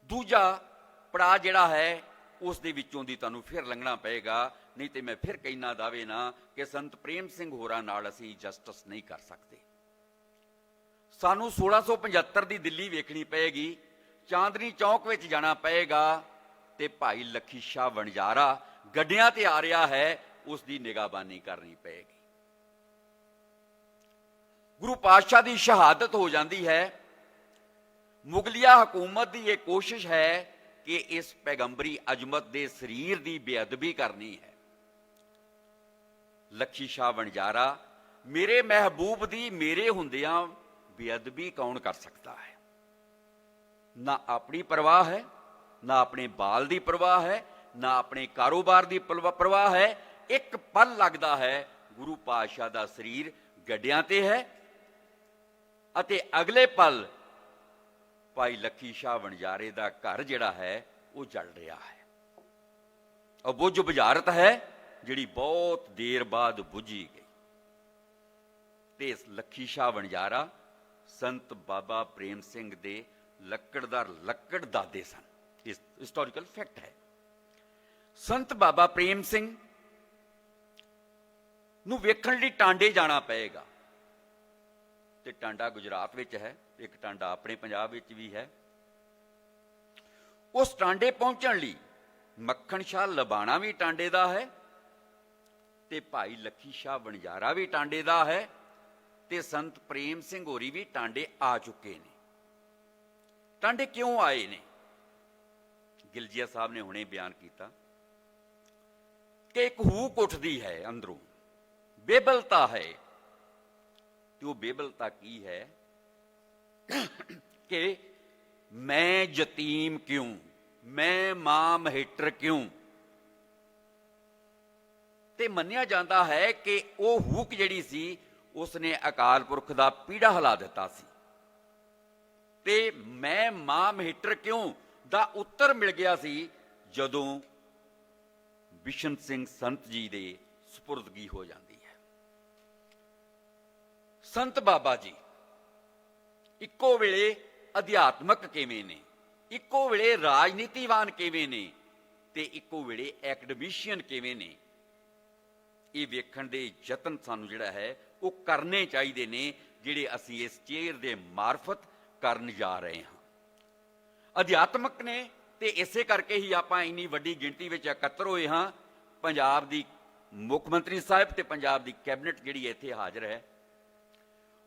ਦੂਜਾ ਪੜਾਅ ਜਿਹੜਾ ਹੈ ਉਸ ਦੇ ਵਿੱਚੋਂ ਦੀ ਤੁਹਾਨੂੰ ਫਿਰ ਲੰਘਣਾ ਪਏਗਾ, ਨਹੀਂ ਤੇ ਮੈਂ ਫਿਰ ਕਹਿਣਾ ਦਾਵੇ ਨਾ ਕਿ ਸੰਤ ਪ੍ਰੇਮ ਸਿੰਘ ਹੋਰਾਂ ਨਾਲ ਅਸੀਂ ਜਸਟਿਸ ਨਹੀਂ ਕਰ ਸਕਦੇ। ਸਾਨੂੰ 1675 ਦੀ ਦਿੱਲੀ ਵੇਖਣੀ ਪਏਗੀ, ਚਾਂਦਨੀ ਚੌਕ ਵਿੱਚ ਜਾਣਾ ਪਏਗਾ ਤੇ ਭਾਈ ਲੱਖੀ ਸ਼ਾਹ ਵਣਜਾਰਾ ਗੱਡਿਆਂ ਤੇ ਆ ਰਿਹਾ ਹੈ, ਉਸ ਦੀ ਨਿਗਾਹਬਾਨੀ ਕਰਨੀ ਪਏਗੀ। ਗੁਰੂ ਪਾਤਸ਼ਾਹ ਦੀ ਸ਼ਹਾਦਤ ਹੋ ਜਾਂਦੀ ਹੈ। ਮੁਗਲਿਆ ਹਕੂਮਤ ਦੀ ਇਹ ਕੋਸ਼ਿਸ਼ ਹੈ ਕਿ ਇਸ ਪੈਗੰਬਰੀ ਅਜ਼ਮਤ ਦੇ ਸਰੀਰ ਦੀ ਬੇਅਦਬੀ ਕਰਨੀ ਹੈ। ਲੱਖੀ ਸ਼ਾਹ ਵਣਜਾਰਾ, ਮੇਰੇ ਮਹਿਬੂਬ ਦੀ ਮੇਰੇ ਹੁੰਦਿਆਂ ਬੇਅਦਬੀ ਕੌਣ ਕਰ ਸਕਦਾ ਹੈ? ਨਾ ਆਪਣੀ ਪਰਵਾਹ ਹੈ, ਨਾ ਆਪਣੇ ਬਾਲ ਦੀ ਪਰਵਾਹ ਹੈ, ਨਾ ਆਪਣੇ ਕਾਰੋਬਾਰ ਦੀ ਪਰਵਾਹ ਹੈ। ਇੱਕ ਪਲ ਲੱਗਦਾ ਹੈ ਗੁਰੂ ਪਾਤਸ਼ਾਹ ਦਾ ਸਰੀਰ ਗੱਡਿਆਂ ਤੇ ਹੈ ਅਤੇ ਅਗਲੇ ਪਲ ਭਾਈ ਲੱਖੀ ਸ਼ਾਹ ਵਣਜਾਰੇ ਦਾ ਘਰ ਜਿਹੜਾ ਹੈ ਉਹ ਜਲ ਰਿਹਾ ਹੈ। ਉਹ ਬੁੱਝ ਬੁਝਾਰਤ ਹੈ ਜਿਹੜੀ ਬਹੁਤ ਦੇਰ ਬਾਅਦ ਬੁਝੀ ਗਈ। ਤੇ ਇਸ ਲੱਖੀ ਸ਼ਾਹ ਵਣਜਾਰਾ ਸੰਤ ਬਾਬਾ ਪ੍ਰੇਮ ਸਿੰਘ ਦੇ ਲੱਕੜ ਦਾਦੇ ਸਨ। ਇਸ ਹਿਸਟੋਰੀਕਲ ਫੈਕਟ ਹੈ। ਸੰਤ ਬਾਬਾ ਪ੍ਰੇਮ ਸਿੰਘ ਨੂੰ ਵੇਖਣ ਲਈ ਟਾਂਡੇ ਜਾਣਾ ਪਏਗਾ ਤੇ ਟਾਂਡਾ ਗੁਜਰਾਤ ਵਿੱਚ ਹੈ, ਇੱਕ ਟਾਂਡਾ ਆਪਣੇ ਪੰਜਾਬ ਵਿੱਚ ਵੀ ਹੈ। ਉਸ ਟਾਂਡੇ ਪਹੁੰਚਣ ਲਈ ਮੱਖਣ ਸ਼ਾਹ ਲਬਾਣਾ ਵੀ ਟਾਂਡੇ ਦਾ ਹੈ ਤੇ ਭਾਈ ਲੱਖੀ ਸ਼ਾਹ ਵਣਜਾਰਾ ਵੀ ਟਾਂਡੇ ਦਾ ਹੈ ਤੇ ਸੰਤ ਪ੍ਰੇਮ ਸਿੰਘ ਹੋਰੀ ਵੀ ਟਾਂਡੇ ਆ ਚੁੱਕੇ ਨੇ। ਟਾਂਡੇ ਕਿਉਂ ਆਏ ਨੇ? ਗਿਲਜੀਆ ਸਾਹਿਬ ਨੇ ਹੁਣੇ ਬਿਆਨ ਕੀਤਾ ਕਿ ਇੱਕ ਹੂਕ ਉੱਠਦੀ ਹੈ ਅੰਦਰੋਂ, ਬੇਬਲਤਾ ਹੈ। ਤੇ ਉਹ ਬੇਬਲਤਾ ਕੀ ਹੈ ਕਿ ਮੈਂ ਯਤੀਮ ਕਿਉਂ, ਮੈਂ ਮਾਂ ਮਹੇਟਰ ਕਿਉਂ, ਤੇ ਮੰਨਿਆ ਜਾਂਦਾ ਹੈ ਕਿ ਉਹ ਹੂਕ ਜਿਹੜੀ ਸੀ ਉਸਨੇ ਅਕਾਲ ਪੁਰਖ ਦਾ ਪੀੜਾ ਹਿਲਾ ਦਿੱਤਾ ਸੀ। ਤੇ ਮੈਂ ਮਾਂ ਮਹੇਟਰ ਕਿਉਂ ਦਾ ਉੱਤਰ ਮਿਲ ਗਿਆ ਸੀ ਜਦੋਂ ਬਿਸ਼ਨ ਸਿੰਘ ਸੰਤ ਜੀ ਦੇ ਸਪੁਰਦਗੀ ਹੋ ਜਾਂਦੀ ਹੈ। ਸੰਤ ਬਾਬਾ ਜੀ ਇੱਕੋ ਵੇਲੇ ਅਧਿਆਤਮਕ ਕਿਵੇਂ ਨੇ, ਇੱਕੋ ਵੇਲੇ ਰਾਜਨੀਤੀਵਾਨ ਕਿਵੇਂ ਨੇ ਤੇ ਇੱਕੋ ਵੇਲੇ ਐਕਡਮਿਸ਼ੀਅਨ ਕਿਵੇਂ ਨੇ, ਇਹ ਵੇਖਣ ਦੇ ਯਤਨ ਸਾਨੂੰ ਜਿਹੜਾ ਹੈ ਉਹ ਕਰਨੇ ਚਾਹੀਦੇ ਨੇ, ਜਿਹੜੇ ਅਸੀਂ ਇਸ ਚੇਅਰ ਦੇ ਮਾਰਫਤ ਕਰਨ ਜਾ ਰਹੇ ਹਾਂ। ਅਧਿਆਤਮਕ ਨੇ ਤੇ ਇਸੇ ਕਰਕੇ ਹੀ ਆਪਾਂ ਇੰਨੀ ਵੱਡੀ ਗਿਣਤੀ ਵਿੱਚ ਇਕੱਤਰ ਹੋਏ ਹਾਂ। ਪੰਜਾਬ ਦੀ ਮੁੱਖ ਮੰਤਰੀ ਸਾਹਿਬ ਤੇ ਪੰਜਾਬ ਦੀ ਕੈਬਨਿਟ ਜਿਹੜੀ ਇੱਥੇ ਹਾਜ਼ਰ ਹੈ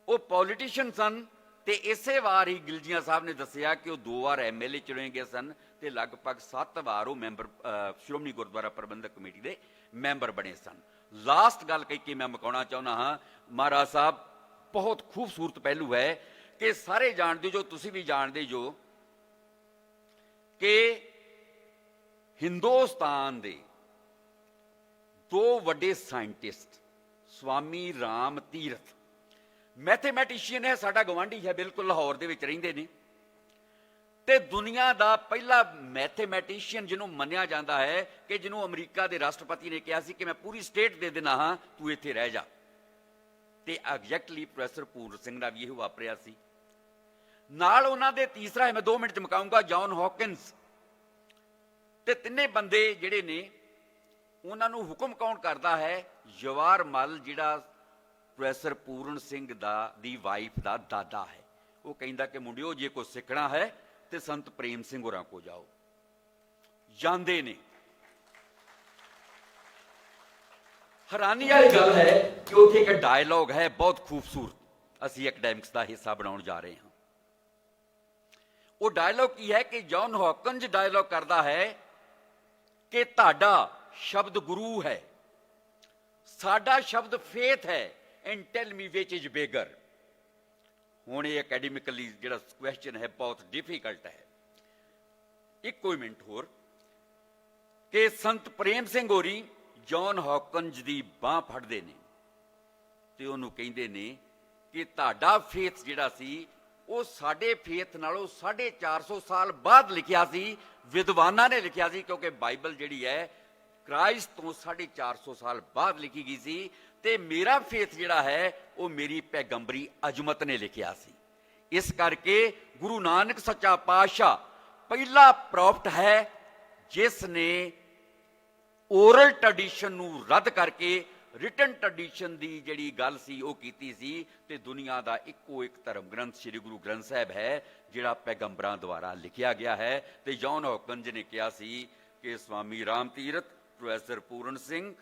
ਉਹ ਪੋਲੀਟੀਸ਼ੀਅਨ ਸਨ ਤੇ ਇਸੇ ਵਾਰ ਹੀ ਗਿਲਜੀਆਂ ਸਾਹਿਬ ਨੇ ਦੱਸਿਆ ਕਿ ਉਹ 2 ਵਾਰ ਐਮਐਲਏ ਚੁਣੇ ਗਏ ਸਨ ਤੇ ਲਗਭਗ 7 ਵਾਰ ਉਹ ਮੈਂਬਰ ਸ਼੍ਰੋਮਣੀ ਗੁਰਦੁਆਰਾ ਪ੍ਰਬੰਧਕ ਕਮੇਟੀ ਦੇ ਮੈਂਬਰ ਬਣੇ ਸਨ। ਲਾਸਟ ਗੱਲ ਕਹਿ ਕੇ ਮੈਂ ਮੁਕਾਉਣਾ ਚਾਹੁੰਦਾ ਹਾਂ, ਮਹਾਰਾਜ ਸਾਹਿਬ ਬਹੁਤ ਖੂਬਸੂਰਤ ਪਹਿਲੂ ਹੈ ਕਿ ਸਾਰੇ ਜਾਣਦੇ ਜੋ, ਤੁਸੀਂ ਵੀ ਜਾਣਦੇ ਜੋ ਕਿ ਹਿੰਦੁਸਤਾਨ ਦੇ 2 ਵੱਡੇ ਸਾਇੰਟਿਸਟ ਸਵਾਮੀ ਰਾਮ ਤੀਰਥ ਮੈਥਮੈਟੀਸ਼ੀਅਨ ਹੈ, ਸਾਡਾ ਗਵਾਂਢੀ ਹੈ, ਬਿਲਕੁਲ ਲਾਹੌਰ ਦੇ ਵਿੱਚ ਰਹਿੰਦੇ ਨੇ, ਤੇ ਦੁਨੀਆ ਦਾ ਪਹਿਲਾ ਮੈਥਮੈਟੀਸ਼ੀਅਨ ਜਿਹਨੂੰ ਮੰਨਿਆ ਜਾਂਦਾ ਹੈ ਕਿ ਜਿਹਨੂੰ ਅਮਰੀਕਾ ਦੇ ਰਾਸ਼ਟਰਪਤੀ ਨੇ ਕਿਹਾ ਸੀ ਕਿ ਮੈਂ ਪੂਰੀ ਸਟੇਟ ਦੇ ਦੇਣਾ ਹਾਂ, ਤੂੰ ਇੱਥੇ ਰਹਿ ਜਾ, ਤੇ ਐਗਜ਼ੈਕਟਲੀ ਪ੍ਰੋਫੈਸਰ ਪੂਰਨ ਸਿੰਘ ਦਾ ਵੀ ਇਹ ਵਾਪਰਿਆ ਸੀ। ਨਾਲ ਉਹਨਾਂ ਦੇ ਤੀਸਰਾ ਹੈ, ਮੈਂ 2 ਮਿੰਟ ਚ ਮੁਕਾਊਂਗਾ, ਜੌਨ ਹੌਕਿੰਸ। ਤੇ ਤਿੰਨੇ ਬੰਦੇ ਜਿਹੜੇ ਨੇ ਉਹਨਾਂ ਨੂੰ ਹੁਕਮ ਕੌਣ ਕਰਦਾ ਹੈ? ਜਵਾਹਰ ਮੱਲ, ਜਿਹੜਾ ਪ੍ਰੋਫੈਸਰ ਪੂਰਨ ਸਿੰਘ ਦੀ ਵਾਈਫ ਦਾ ਦਾਦਾ ਹੈ। ਉਹ ਕਹਿੰਦਾ ਕਿ ਮੁੰਡਿਓ ਜੇ ਕੋਈ ਸਿੱਖਣਾ ਹੈ ਤੇ ਸੰਤ ਪ੍ਰੇਮ ਸਿੰਘ ਹੋਰਾਂ ਕੋ ਜਾਓ। ਜਾਂਦੇ ਨੇ। ਹੈਰਾਨੀ ਵਾਲੀ ਗੱਲ ਹੈ ਕਿ ਉੱਥੇ ਇੱਕ ਡਾਇਲੌਗ ਹੈ ਬਹੁਤ ਖੂਬਸੂਰਤ, ਅਸੀਂ ਐਕੈਡੈਮਿਕਸ ਦਾ ਹਿੱਸਾ ਬਣਾਉਣ ਜਾ ਰਹੇ ਹਾਂ। ਉਹ ਡਾਇਲੌਗ ਕੀ ਹੈ ਕਿ ਜੌਨ ਹੌਕਿੰਸ ਡਾਇਲੌਗ ਕਰਦਾ ਹੈ ਕਿ ਤੁਹਾਡਾ ਸ਼ਬਦ ਗੁਰੂ ਹੈ, ਸਾਡਾ ਸ਼ਬਦ ਫੇਥ ਹੈ, and tile me which is ਬੇਗਰ। ਹੁਣ ਇਹ ਅਕੈਡਮਿਕਲੀ ਜਿਹੜਾ ਕੁਐਸਚਨ ਹੈ ਬਹੁਤ ਡਿਫਿਕਲਟ ਹੈ। ਇੱਕੋ ਹੀ ਮਿੰਟ ਹੋਰ ਕਿ ਸੰਤ ਪ੍ਰੇਮ ਸਿੰਘ ਹੋਰੀ ਜੌਨ ਹੌਕਿੰਸ ਦੀ ਬਾਂਹ ਫੜਦੇ ਨੇ ਤੇ ਉਹਨੂੰ ਕਹਿੰਦੇ ਨੇ ਕਿ ਤੁਹਾਡਾ ਫੇਥ ਜਿਹੜਾ ਸੀ ਉਹ ਸਾਡੇ ਫੇਥ ਨਾਲੋਂ 450 ਸਾਲ ਬਾਅਦ ਲਿਖਿਆ ਸੀ, ਵਿਦਵਾਨਾਂ ਨੇ ਲਿਖਿਆ ਸੀ, ਕਿਉਂਕਿ ਬਾਈਬਲ ਜਿਹੜੀ ਹੈ ਕ੍ਰਾਈਸਟ ਤੋਂ 450 ਸਾਲ ਬਾਅਦ ਲਿਖੀ ਗਈ ਸੀ, ਤੇ ਮੇਰਾ ਫੇਥ ਜਿਹੜਾ ਹੈ ਉਹ ਮੇਰੀ ਪੈਗੰਬਰੀ ਅਜ਼ਮਤ ਨੇ ਲਿਖਿਆ ਸੀ। ਇਸ ਕਰਕੇ ਗੁਰੂ ਨਾਨਕ ਸੱਚਾ ਪਾਤਸ਼ਾਹ ਪਹਿਲਾ ਪ੍ਰੋਫਟ ਹੈ ਜਿਸ ਨੇ ਓਰਲ ਟ੍ਰੈਡੀਸ਼ਨ ਨੂੰ ਰੱਦ ਕਰਕੇ ਰਿਟਨ ਟ੍ਰੈਡੀਸ਼ਨ ਦੀ ਜਿਹੜੀ ਗੱਲ ਸੀ ਉਹ ਕੀਤੀ ਸੀ, ਤੇ ਦੁਨੀਆ ਦਾ ਇੱਕੋ ਇੱਕ ਧਰਮ ਗ੍ਰੰਥ ਸ੍ਰੀ ਗੁਰੂ ਗ੍ਰੰਥ ਸਾਹਿਬ ਹੈ ਜਿਹੜਾ ਪੈਗੰਬਰਾਂ ਦੁਆਰਾ ਲਿਖਿਆ ਗਿਆ ਹੈ। ਤੇ ਜੌਨ ਹੌਕਿੰਸ ਨੇ ਕਿਹਾ ਸੀ ਕਿ ਸਵਾਮੀ ਰਾਮ ਤੀਰਥ, ਪ੍ਰੋਫੈਸਰ ਪੂਰਨ ਸਿੰਘ,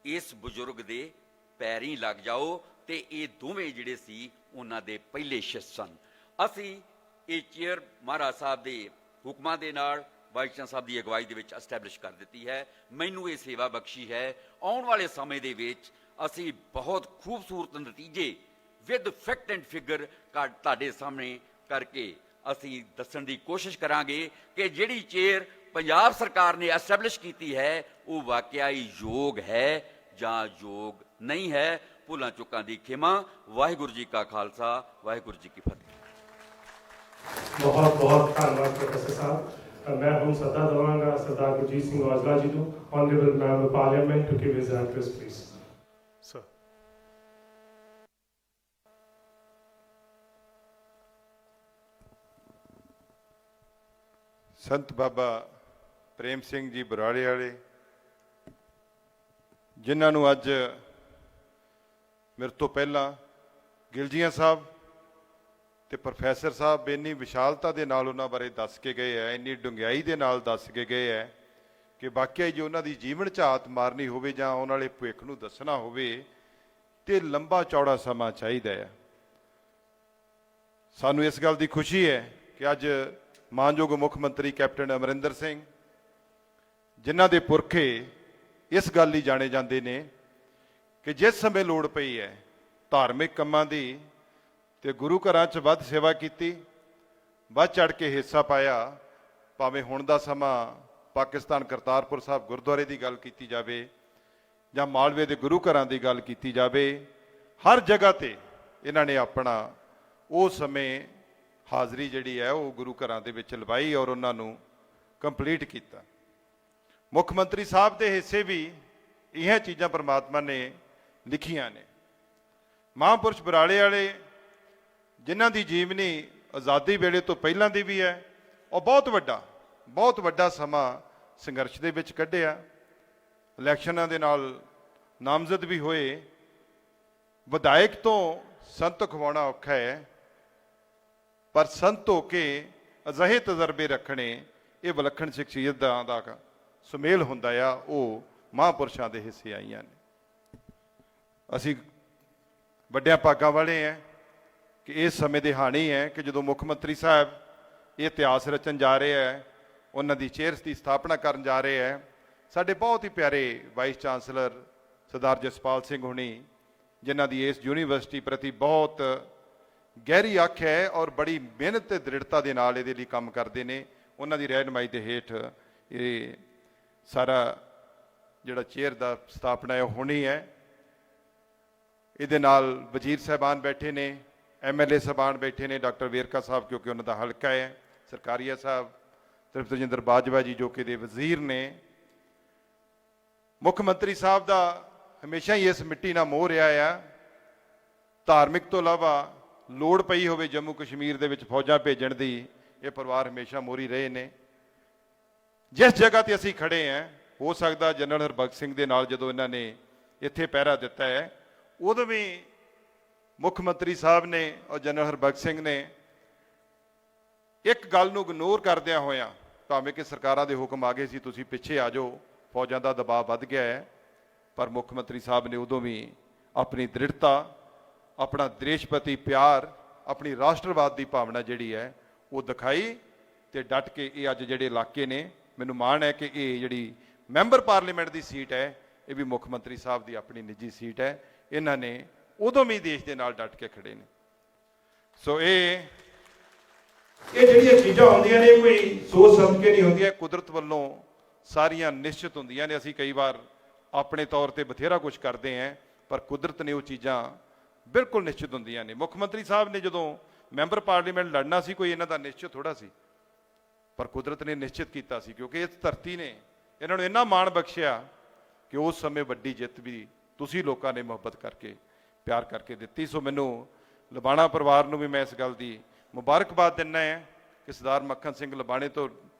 ਇਸ ਬਜ਼ੁਰਗ ਦੇ ਪੈਰੀਂ ਲੱਗ ਜਾਓ, ਤੇ ਇਹ ਦੋਵੇਂ ਜਿਹੜੇ ਸੀ ਉਹਨਾਂ ਦੇ ਪਹਿਲੇ ਸ਼ਿਸ਼ ਸਨ। ਅਸੀਂ ਇਹ ਚੇਅਰ ਮਹਾਰਾਜ ਸਾਹਿਬ ਦੇ ਹੁਕਮਾਂ ਦੇ ਨਾਲ ਵਾਈਸ ਚਾਂਸਲਰ ਸਾਹਿਬ ਦੀ ਅਗਵਾਈ ਦੇ ਵਿੱਚ ਐਸਟੈਬਲਿਸ਼ ਕਰ ਦਿੱਤੀ ਹੈ। ਮੈਨੂੰ ਇਹ ਸੇਵਾ ਬਖਸ਼ੀ ਹੈ। ਆਉਣ ਵਾਲੇ ਸਮੇਂ ਦੇ ਵਿੱਚ ਅਸੀਂ ਬਹੁਤ ਖੂਬਸੂਰਤ ਨਤੀਜੇ ਵਿਦ ਫੈਕਟ ਐਂਡ ਫਿਗਰ ਤੁਹਾਡੇ ਸਾਹਮਣੇ ਕਰਕੇ ਅਸੀਂ ਦੱਸਣ ਦੀ ਕੋਸ਼ਿਸ਼ ਕਰਾਂਗੇ ਕਿ ਜਿਹੜੀ ਚੇਅਰ ਪੰਜਾਬ ਸਰਕਾਰ ਨੇ ਐਸਟੈਬਲਿਸ਼ ਕੀਤੀ ਹੈ ਉਹ ਵਾਕਿਆ ਹੀ ਯੋਗ ਹੈ ਜਾਂ ਯੋਗ ਨਹੀਂ ਹੈ। ਭੁੱਲਾਂ ਚੁੱਕਾਂ ਦੀ ਖਿਮਾ। ਵਾਹਿਗੁਰੂ ਜੀ ਕਾ ਖਾਲਸਾ, ਵਾਹਿਗੁਰੂ ਜੀ ਕੀ ਫਤਿਹ। बहुत बहुत धन्यवाद प्रोफेसर साहब। मैं ਹੁਣ ਸੱਦਾ ਦਵਾਂਗਾ ਸਰਦਾਰ ਗੁਰਜੀਤ ਸਿੰਘ ਔਜਲਾ ਜੀ ਨੂੰ, Honorable Member of Parliament, to give his address, please. Sir. ਸੰਤ ਬਾਬਾ ਪ੍ਰੇਮ ਸਿੰਘ ਜੀ ਬਰਾੜੇ ਵਾਲੇ, ਜਿਨ੍ਹਾਂ ਨੂੰ ਅੱਜ ਮੇਰੇ ਤੋਂ ਪਹਿਲਾਂ ਗਿਲਜੀਆਂ ਸਾਹਿਬ ਤੇ ਪ੍ਰੋਫੈਸਰ ਸਾਹਿਬ ਇੰਨੀ ਵਿਸ਼ਾਲਤਾ ਦੇ ਨਾਲ ਉਹਨਾਂ ਬਾਰੇ ਦੱਸ ਕੇ ਗਏ ਹੈ, ਇੰਨੀ ਡੂੰਘਾਈ ਦੇ ਨਾਲ ਦੱਸ ਕੇ ਗਏ ਹੈ ਕਿ ਵਾਕਿਆ ਜੇ ਉਹਨਾਂ ਦੀ ਜੀਵਨ ਝਾਤ ਮਾਰਨੀ ਹੋਵੇ ਜਾਂ ਆਉਣ ਵਾਲੇ ਭਵਿੱਖ ਨੂੰ ਦੱਸਣਾ ਹੋਵੇ ਤੇ ਲੰਬਾ ਚੌੜਾ ਸਮਾਂ ਚਾਹੀਦਾ ਹੈ। ਸਾਨੂੰ ਇਸ ਗੱਲ ਦੀ ਖੁਸ਼ੀ ਹੈ ਕਿ ਅੱਜ ਮਾਨਯੋਗ ਮੁੱਖ ਮੰਤਰੀ ਕੈਪਟਨ ਅਮਰਿੰਦਰ ਸਿੰਘ, ਜਿਨ੍ਹਾਂ ਦੇ ਪੁਰਖੇ ਇਸ ਗੱਲ ਹੀ ਜਾਣੇ ਜਾਂਦੇ ਨੇ ਕਿ ਜਿਸ ਸਮੇਂ ਲੋੜ ਪਈ ਹੈ ਧਾਰਮਿਕ ਕੰਮਾਂ ਦੀ ਤੇ ਗੁਰੂ ਘਰਾਂ 'ਚ ਵੱਧ ਸੇਵਾ ਕੀਤੀ, ਵੱਧ ਚੜ੍ਹ ਕੇ ਹਿੱਸਾ ਪਾਇਆ। ਭਾਵੇਂ ਹੁਣ ਦਾ ਸਮਾਂ ਪਾਕਿਸਤਾਨ ਕਰਤਾਰਪੁਰ ਸਾਹਿਬ ਗੁਰਦੁਆਰੇ ਦੀ ਗੱਲ ਕੀਤੀ ਜਾਵੇ ਜਾਂ ਮਾਲਵੇ ਦੇ ਗੁਰੂ ਘਰਾਂ ਦੀ ਗੱਲ ਕੀਤੀ ਜਾਵੇ, ਹਰ ਜਗ੍ਹਾ ਤੇ ਇਹਨਾਂ ਨੇ ਆਪਣਾ ਉਹ ਸਮੇਂ ਹਾਜ਼ਰੀ ਜਿਹੜੀ ਹੈ ਉਹ ਗੁਰੂ ਘਰਾਂ ਦੇ ਵਿੱਚ ਲਵਾਈ ਔਰ ਉਹਨਾਂ ਨੂੰ ਕੰਪਲੀਟ ਕੀਤਾ। ਮੁੱਖ ਮੰਤਰੀ ਸਾਹਿਬ ਦੇ ਹਿੱਸੇ ਵੀ ਇਹ ਚੀਜ਼ਾਂ ਪ੍ਰਮਾਤਮਾ ਨੇ ਲਿਖੀਆਂ ਨੇ। ਮਹਾਂਪੁਰਸ਼ ਬਰਾੜੇ ਵਾਲੇ ਜਿਨ੍ਹਾਂ ਦੀ ਜੀਵਨੀ ਆਜ਼ਾਦੀ ਵੇਲੇ ਤੋਂ ਪਹਿਲਾਂ ਦੀ ਵੀ ਹੈ, ਉਹ ਬਹੁਤ ਵੱਡਾ ਸਮਾਂ ਸੰਘਰਸ਼ ਦੇ ਵਿੱਚ ਕੱਢਿਆ। ਇਲੈਕਸ਼ਨਾਂ ਦੇ ਨਾਲ ਨਾਮਜ਼ਦ ਵੀ ਹੋਏ। ਵਿਧਾਇਕ ਤੋਂ ਸੰਤ ਖਵਾਉਣਾ ਔਖਾ ਹੈ, ਪਰ ਸੰਤ ਹੋ ਕੇ ਅਜਿਹੇ ਤਜਰਬੇ ਰੱਖਣੇ ਇਹ ਵਿਲੱਖਣ ਸ਼ਖਸੀਅਤ ਦਾ ਸੁਮੇਲ ਹੁੰਦਾ ਆ। ਉਹ ਮਹਾਂਪੁਰਸ਼ਾਂ ਦੇ ਹਿੱਸੇ ਆਈਆਂ ਨੇ। ਅਸੀਂ ਵੱਡਿਆਂ ਭਾਗਾਂ ਵਾਲੇ ਹਾਂ ਕਿ ਇਸ ਸਮੇਂ ਦੇ ਹਾਣੀ ਹੈ ਕਿ ਜਦੋਂ ਮੁੱਖ ਮੰਤਰੀ ਸਾਹਿਬ ਇਹ ਇਤਿਹਾਸ ਰਚਣ ਜਾ ਰਹੇ ਹੈ, ਉਹਨਾਂ ਦੀ ਚੇਅਰ ਦੀ ਸਥਾਪਨਾ ਕਰਨ ਜਾ ਰਹੇ ਹੈ, ਸਾਡੇ ਬਹੁਤ ਹੀ ਪਿਆਰੇ ਵਾਈਸ ਚਾਂਸਲਰ ਸਰਦਾਰ ਜਸਪਾਲ ਸਿੰਘ ਹੁਣੀ, ਜਿਨ੍ਹਾਂ ਦੀ ਇਸ ਯੂਨੀਵਰਸਿਟੀ ਪ੍ਰਤੀ ਬਹੁਤ ਗਹਿਰੀ ਅੱਖ ਹੈ ਔਰ ਬੜੀ ਮਿਹਨਤ ਤੇ ਦ੍ਰਿੜਤਾ ਦੇ ਨਾਲ ਇਹਦੇ ਲਈ ਕੰਮ ਕਰਦੇ ਨੇ, ਉਹਨਾਂ ਦੀ ਰਹਿਨੁਮਾਈ ਦੇ ਹੇਠ ਇਹ ਸਾਰਾ ਜਿਹੜਾ ਚੇਅਰ ਦਾ ਸਥਾਪਨਾ ਹੈ ਉਹ ਹੋਣੀ ਹੈ। ਇਹਦੇ ਨਾਲ ਵਜ਼ੀਰ ਸਾਹਿਬਾਨ ਬੈਠੇ ਨੇ, MLA ਸਾਹਿਬਾਨ ਬੈਠੇ ਨੇ, ਡਾਕਟਰ ਵੇਰਕਾ ਸਾਹਿਬ ਕਿਉਂਕਿ ਉਹਨਾਂ ਦਾ ਹਲਕਾ ਹੈ, ਸਰਕਾਰੀਆ ਸਾਹਿਬ, ਤ੍ਰਿਪਤ ਰਜਿੰਦਰ ਬਾਜਵਾ ਜੀ ਜੋ ਕਿ ਦੇ ਵਜ਼ੀਰ ਨੇ। ਮੁੱਖ ਮੰਤਰੀ ਸਾਹਿਬ ਦਾ ਹਮੇਸ਼ਾ ਹੀ ਇਸ ਮਿੱਟੀ ਨਾਲ ਮੋਹ ਰਿਹਾ ਆ। ਧਾਰਮਿਕ ਤੋਂ ਇਲਾਵਾ ਲੋੜ ਪਈ ਹੋਵੇ ਜੰਮੂ ਕਸ਼ਮੀਰ ਦੇ ਵਿੱਚ ਫੌਜਾਂ ਭੇਜਣ ਦੀ, ਇਹ ਪਰਿਵਾਰ ਹਮੇਸ਼ਾ ਮੋਹਰੀ ਰਹੇ ਨੇ। ਜਿਸ ਜਗ੍ਹਾ ਤੇ ਅਸੀਂ ਖੜੇ ਹਾਂ, ਹੋ ਸਕਦਾ ਜਨਰਲ ਹਰਬਖਸ਼ ਸਿੰਘ ਦੇ ਨਾਲ ਜਦੋਂ ਇਹਨਾਂ ਨੇ ਇੱਥੇ ਪਹਿਰਾ ਦਿੱਤਾ ਹੈ, ਉਦੋਂ ਵੀ ਮੁੱਖ ਮੰਤਰੀ ਸਾਹਿਬ ਨੇ ਔਰ ਜਨਰਲ ਹਰਬਖਸ਼ ਸਿੰਘ ਨੇ ਇੱਕ ਗੱਲ ਨੂੰ ਇਗਨੋਰ ਕਰਦਿਆਂ ਹੋਇਆਂ, ਭਾਵੇਂ ਕਿ ਸਰਕਾਰਾਂ ਦੇ ਹੁਕਮ ਆ ਗਏ ਸੀ ਤੁਸੀਂ ਪਿੱਛੇ ਆ ਜਾਓ, ਫੌਜਾਂ ਦਾ ਦਬਾਅ ਵੱਧ ਗਿਆ ਹੈ, ਪਰ ਮੁੱਖ ਮੰਤਰੀ ਸਾਹਿਬ ਨੇ ਉਦੋਂ ਵੀ ਆਪਣੀ ਦ੍ਰਿੜਤਾ, ਆਪਣਾ ਦੇਸ਼ ਪ੍ਰਤੀ ਪਿਆਰ, ਆਪਣੀ ਰਾਸ਼ਟਰਵਾਦ ਦੀ ਭਾਵਨਾ ਜਿਹੜੀ ਹੈ ਉਹ ਦਿਖਾਈ ਤੇ ਡਟ ਕੇ ਇਹ ਅੱਜ ਜਿਹੜੇ ਇਲਾਕੇ ਨੇ, ਮੈਨੂੰ ਮਾਣ ਹੈ ਕਿ ਇਹ ਜਿਹੜੀ ਮੈਂਬਰ ਪਾਰਲੀਮੈਂਟ ਦੀ ਸੀਟ ਹੈ ਇਹ ਵੀ ਮੁੱਖ ਮੰਤਰੀ ਸਾਹਿਬ ਦੀ ਆਪਣੀ ਨਿੱਜੀ ਸੀਟ ਹੈ। ਇਹਨਾਂ ਨੇ ਉਦੋਂ ਵੀ ਦੇਸ਼ ਦੇ ਨਾਲ ਡਟ ਕੇ ਖੜੇ ਨੇ। ਸੋ ਇਹ ਜਿਹੜੀਆਂ ਚੀਜ਼ਾਂ ਹੁੰਦੀਆਂ ਨੇ ਕੋਈ ਸੋਚ ਸਮਝ ਕੇ ਨਹੀਂ ਹੁੰਦੀਆਂ, ਕੁਦਰਤ ਵੱਲੋਂ ਸਾਰੀਆਂ ਨਿਸ਼ਚਿਤ ਹੁੰਦੀਆਂ ਨੇ। ਅਸੀਂ ਕਈ ਵਾਰ ਆਪਣੇ ਤੌਰ ਤੇ ਬਥੇਰਾ ਕੁਝ ਕਰਦੇ ਹਾਂ, ਪਰ ਕੁਦਰਤ ਨੇ ਉਹ ਚੀਜ਼ਾਂ ਬਿਲਕੁਲ ਨਿਸ਼ਚਿਤ ਹੁੰਦੀਆਂ ਨੇ। ਮੁੱਖ ਮੰਤਰੀ ਸਾਹਿਬ ਨੇ ਜਦੋਂ ਮੈਂਬਰ ਪਾਰਲੀਮੈਂਟ ਲੜਨਾ ਸੀ, ਕੋਈ ਇਹਨਾਂ ਦਾ ਨਿਸ਼ਚਿਤ ਥੋੜਾ ਸੀ, ਪਰ ਕੁਦਰਤ ਨੇ ਨਿਸ਼ਚਿਤ ਕੀਤਾ ਸੀ ਕਿਉਂਕਿ ਇਸ ਧਰਤੀ ਨੇ ਇਹਨਾਂ ਨੂੰ ਇੰਨਾ ਮਾਣ ਬਖਸ਼ਿਆ ਕਿ ਉਸ ਸਮੇਂ ਵੱਡੀ ਜਿੱਤ ਵੀ ਤੁਸੀਂ ਲੋਕਾਂ ਨੇ ਮੁਹੱਬਤ ਕਰਕੇ, ਪਿਆਰ ਕਰਕੇ ਦਿੱਤੀ। ਸੋ ਮੈਨੂੰ ਲਬਾਣਾ ਪਰਿਵਾਰ ਨੂੰ ਵੀ ਮੈਂ ਇਸ ਗੱਲ ਦੀ ਮੁਬਾਰਕਬਾਦ ਦਿੰਦਾ ਹਾਂ ਕਿ ਸਰਦਾਰ ਮੱਖਣ ਸਿੰਘ ਲਬਾਣੇ ਤੋਂ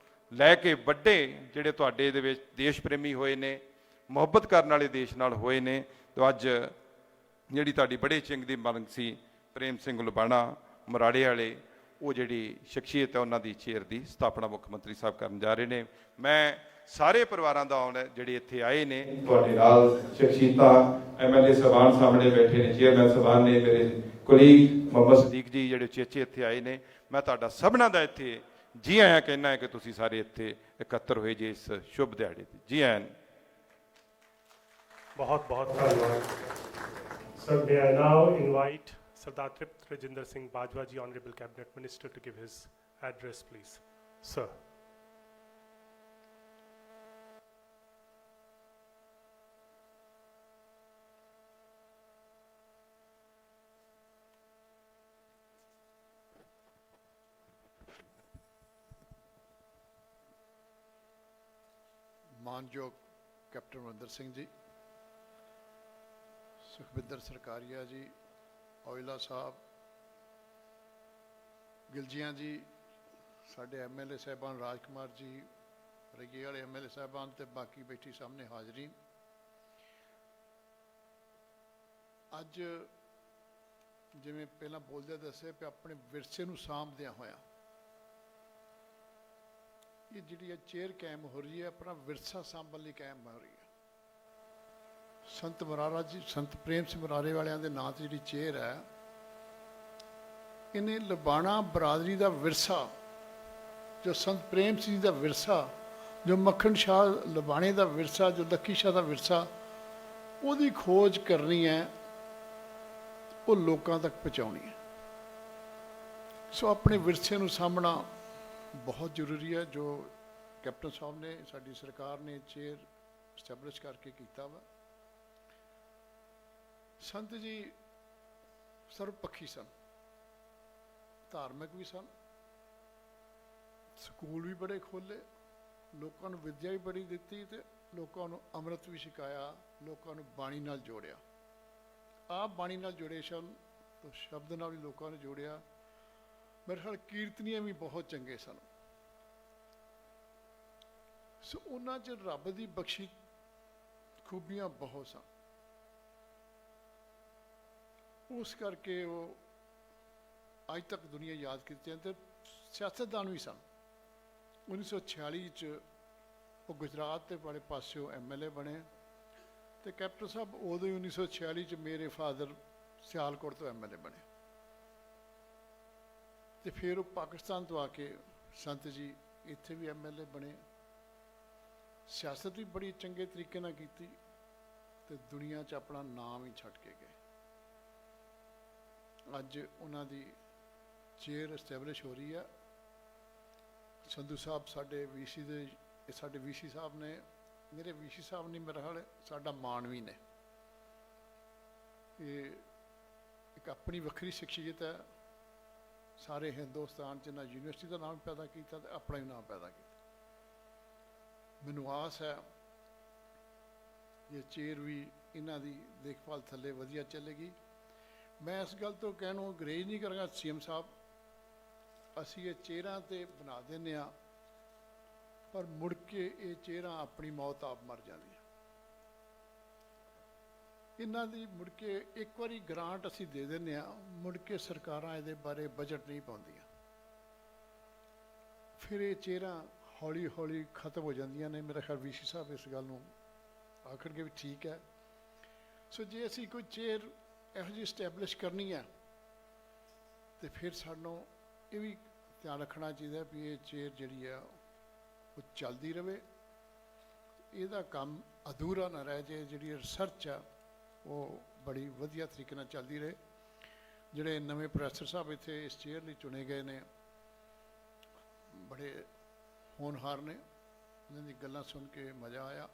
ਲੈ ਕੇ ਵੱਡੇ ਜਿਹੜੇ ਤੁਹਾਡੇ ਦੇ ਵਿੱਚ ਦੇਸ਼ ਪ੍ਰੇਮੀ ਹੋਏ ਨੇ, ਮੁਹੱਬਤ ਕਰਨ ਵਾਲੇ ਦੇਸ਼ ਨਾਲ ਹੋਏ ਨੇ, ਤੇ ਅੱਜ ਜਿਹੜੀ ਤੁਹਾਡੀ ਬੜੇ ਚੰਗ ਦੀ ਮੰਗ ਸੀ ਪ੍ਰੇਮ ਸਿੰਘ ਲਬਾਣਾ ਮਰਾੜੇ ਵਾਲੇ, ਉਹ ਜਿਹੜੀ ਸ਼ਖਸੀਅਤ ਹੈ ਉਹਨਾਂ ਦੀ ਚੇਅਰ ਦੀ ਸਥਾਪਨਾ ਮੁੱਖ ਮੰਤਰੀ ਸਾਹਿਬ ਕਰਨ ਜਾ ਰਹੇ ਨੇ। ਮੈਂ ਸਾਰੇ ਪਰਿਵਾਰਾਂ ਦਾ ਆਉਣ ਜਿਹੜੇ ਇੱਥੇ ਆਏ ਨੇ, ਤੁਹਾਡੇ ਨਾਲ ਸ਼ਖਸੀਅਤਾਂ MLA ਸਾਹਿਬਾਨ ਸਾਹਮਣੇ ਬੈਠੇ ਨੇ, ਚੇਅਰਮੈਨ ਸਾਹਿਬਾਨ ਨੇ, ਮੇਰੇ ਕੁਲੀਗ ਮੁਹੰਮਦ ਸਦੀਕ ਜੀ ਜਿਹੜੇ ਉਚੇਚੇ ਇੱਥੇ ਆਏ ਨੇ, ਮੈਂ ਤੁਹਾਡਾ ਸਭਨਾਂ ਦਾ ਇੱਥੇ ਜੀ ਆਇਆਂ ਕਹਿਣਾ ਹੈ ਕਿ ਤੁਸੀਂ ਸਾਰੇ ਇੱਥੇ ਇਕੱਤਰ ਹੋਏ ਜੇ ਇਸ ਸ਼ੁਭ ਦਿਹਾੜੇ ਤੇ। ਜੀ ਆਇਆਂ। बहुत बहुत धन्यवाद sir। May I now invite Sardar Tript Rajinder Singh Bajwa ji, Honorable Cabinet Minister, to give his address, please, sir। ਮਾਨਯੋਗ ਕੈਪਟਨ ਅਮਰਿੰਦਰ ਸਿੰਘ ਜੀ, ਸੁਖਬਿੰਦਰ ਸਰਕਾਰੀਆ ਜੀ, ਔਜਲਾ ਸਾਹਿਬ, ਗਿਲਜੀਆਂ ਜੀ, ਸਾਡੇ MLA ਸਾਹਿਬਾਨ ਰਾਜ ਕੁਮਾਰ ਜੀ, ਰਈਏ ਵਾਲੇ MLA ਸਾਹਿਬਾਨ ਤੇ ਬਾਕੀ ਬੈਠੀ ਸਾਹਮਣੇ ਹਾਜ਼ਰੀਨ। ਅੱਜ ਜਿਵੇਂ ਪਹਿਲਾਂ ਬੋਲਦੇ ਦੱਸਿਆ ਕਿ ਆਪਣੇ ਵਿਰਸੇ ਨੂੰ ਸਾਂਭਦਿਆਂ ਹੋਇਆ ਇਹ ਜਿਹੜੀ ਚੇਅਰ ਕਾਇਮ ਹੋ ਰਹੀ ਹੈ, ਆਪਣਾ ਵਿਰਸਾ ਸਾਂਭਣ ਲਈ ਕਾਇਮ ਹੋ ਰਹੀ ਹੈ। ਸੰਤ ਮਰਾਰਾ ਜੀ, ਸੰਤ ਪ੍ਰੇਮ ਸਿੰਘ ਮਰਾਰੇ ਵਾਲਿਆਂ ਦੇ ਨਾਂ ਤੇ ਜਿਹੜੀ ਚੇਅਰ ਹੈ, ਇਹਨੇ ਲਬਾਣਾ ਬਰਾਦਰੀ ਦਾ ਵਿਰਸਾ, ਜੋ ਸੰਤ ਪ੍ਰੇਮ ਸਿੰਘ ਦਾ ਵਿਰਸਾ, ਜੋ ਮੱਖਣ ਸ਼ਾਹ ਲਬਾਣੇ ਦਾ ਵਿਰਸਾ, ਜੋ ਲੱਖੀ ਸ਼ਾਹ ਦਾ ਵਿਰਸਾ, ਉਹਦੀ ਖੋਜ ਕਰਨੀ ਹੈ, ਉਹ ਲੋਕਾਂ ਤੱਕ ਪਹੁੰਚਾਉਣੀ ਹੈ। ਸੋ ਆਪਣੇ ਵਿਰਸੇ ਨੂੰ ਸਾਂਭਣਾ ਬਹੁਤ ਜ਼ਰੂਰੀ ਹੈ। ਜੋ ਕੈਪਟਨ ਸਾਹਿਬ ਨੇ, ਸਾਡੀ ਸਰਕਾਰ ਨੇ ਚੇਅਰ ਸਟੈਬਲਿਸ਼ ਕਰਕੇ ਕੀਤਾ ਵਾ, ਸੰਤ ਜੀ ਸਰਬ ਪੱਖੀ ਸਨ, ਧਾਰਮਿਕ ਵੀ ਸਨ, ਸਕੂਲ ਵੀ ਬੜੇ ਖੋਲੇ, ਲੋਕਾਂ ਨੂੰ ਵਿੱਦਿਆ ਵੀ ਬੜੀ ਦਿੱਤੀ ਤੇ ਲੋਕਾਂ ਨੂੰ ਅੰਮ੍ਰਿਤ ਵੀ ਛਕਾਇਆ, ਲੋਕਾਂ ਨੂੰ ਬਾਣੀ ਨਾਲ ਜੋੜਿਆ। ਆਪ ਬਾਣੀ ਨਾਲ ਜੁੜੇ ਸਨ ਤਾਂ ਸ਼ਬਦ ਨਾਲ ਵੀ ਲੋਕਾਂ ਨੂੰ ਜੋੜਿਆ। ਮੇਰੇ ਖਿਆਲ ਕੀਰਤਨੀਏ ਵੀ ਬਹੁਤ ਚੰਗੇ ਸਨ। ਸੋ ਉਹਨਾਂ 'ਚ ਰੱਬ ਦੀ ਬਖਸ਼ੀ ਖੂਬੀਆਂ ਬਹੁਤ ਸਨ। ਉਸ ਕਰਕੇ ਉਹ ਅੱਜ ਤੱਕ ਦੁਨੀਆ ਯਾਦ ਕੀਤੀ ਤੇ ਸਿਆਸਤਦਾਨ ਵੀ ਸਨ। 1946 'ਚ ਉਹ ਗੁਜਰਾਤ ਦੇ ਵਾਲੇ ਪਾਸਿਓਂ MLA ਬਣੇ ਤੇ ਕੈਪਟਨ ਸਾਹਿਬ ਉਦੋਂ ਹੀ 1946 'ਚ ਮੇਰੇ ਫਾਦਰ ਸਿਆਲਕੋਟ ਤੋਂ MLA ਬਣੇ ਤੇ ਫਿਰ ਉਹ ਪਾਕਿਸਤਾਨ ਤੋਂ ਆ ਕੇ ਸੰਤ ਜੀ ਇੱਥੇ ਵੀ MLA ਬਣੇ। ਸਿਆਸਤ ਵੀ ਬੜੀ ਚੰਗੇ ਤਰੀਕੇ ਨਾਲ ਕੀਤੀ ਤੇ ਦੁਨੀਆ 'ਚ ਆਪਣਾ ਨਾਮ ਹੀ ਛੱਡ ਕੇ ਗਏ। ਅੱਜ ਉਹਨਾਂ ਦੀ ਚੇਅਰ ਐਸਟੈਬਲਿਸ਼ ਹੋ ਰਹੀ ਹੈ। ਸੰਧੂ ਸਾਹਿਬ ਸਾਡੇ VC ਦੇ, ਸਾਡੇ VC ਸਾਹਿਬ ਨੇ, ਮੇਰੇ VC ਸਾਹਿਬ ਨੇ ਮੇਰਾ ਹਾਲ ਸਾਡਾ ਮਾਨਵੀ ਨੇ। ਇਹ ਇੱਕ ਆਪਣੀ ਵੱਖਰੀ ਸ਼ਖਸੀਅਤ ਹੈ। ਸਾਰੇ ਹਿੰਦੁਸਤਾਨ 'ਚ ਨਾ ਯੂਨੀਵਰਸਿਟੀ ਦਾ ਨਾਮ ਪੈਦਾ ਕੀਤਾ ਤੇ ਆਪਣਾ ਹੀ ਨਾਮ ਪੈਦਾ ਕੀਤਾ। ਮੈਨੂੰ ਆਸ ਹੈ ਇਹ ਚੇਅਰ ਵੀ ਇਹਨਾਂ ਦੀ ਦੇਖਭਾਲ ਥੱਲੇ ਵਧੀਆ ਚੱਲੇਗੀ। ਮੈਂ ਇਸ ਗੱਲ ਤੋਂ ਕਹਿਣੋਂ ਗਰੇਜ ਨਹੀਂ ਕਰਾਂਗਾ CM ਸਾਹਿਬ, ਅਸੀਂ ਇਹ ਚੇਅਰਾਂ ਤੇ ਬਣਾ ਦਿੰਦੇ ਹਾਂ ਪਰ ਮੁੜ ਕੇ ਇਹ ਚੇਅਰਾਂ ਆਪਣੀ ਮੌਤ ਆਪ ਮਰ ਜਾਂਦੀਆਂ। ਇਹਨਾਂ ਦੀ ਮੁੜ ਕੇ ਇੱਕ ਵਾਰੀ ਗ੍ਰਾਂਟ ਅਸੀਂ ਦੇ ਦਿੰਦੇ ਹਾਂ, ਮੁੜ ਕੇ ਸਰਕਾਰਾਂ ਇਹਦੇ ਬਾਰੇ ਬਜਟ ਨਹੀਂ ਪਾਉਂਦੀਆਂ, ਫਿਰ ਇਹ ਚੇਅਰਾਂ ਹੌਲੀ ਹੌਲੀ ਖਤਮ ਹੋ ਜਾਂਦੀਆਂ ਨੇ। ਮੇਰਾ ਖਿਆਲ VC ਸਾਹਿਬ ਇਸ ਗੱਲ ਨੂੰ ਆਖਣਗੇ ਵੀ ਠੀਕ ਹੈ। ਸੋ ਜੇ ਅਸੀਂ ਕੋਈ ਚੇਅਰ ਇਹੋ ਜਿਹੀ ਸਟੈਬਲਿਸ਼ ਕਰਨੀ ਹੈ ਤੇ ਫਿਰ ਸਾਨੂੰ ਇਹ ਵੀ ਧਿਆਨ ਰੱਖਣਾ ਚਾਹੀਦਾ ਵੀ ਇਹ ਚੇਅਰ ਜਿਹੜੀ ਆ ਉਹ ਚੱਲਦੀ ਰਹੇ, ਇਹਦਾ ਕੰਮ ਅਧੂਰਾ ਨਾ ਰਹਿ ਜਾਏ। ਜਿਹੜੀ ਰਿਸਰਚ ਆ ਉਹ ਬੜੀ ਵਧੀਆ ਤਰੀਕੇ ਨਾਲ ਚੱਲਦੀ ਰਹੇ। ਜਿਹੜੇ ਨਵੇਂ ਪ੍ਰੋਫੈਸਰ ਸਾਹਿਬ ਇੱਥੇ ਇਸ ਚੇਅਰ ਲਈ ਚੁਣੇ ਗਏ ਨੇ ਬੜੇ ਹੋਣਹਾਰ ਨੇ, ਇਹਨਾਂ ਦੀ ਗੱਲਾਂ ਸੁਣ ਕੇ ਮਜ਼ਾ ਆਇਆ।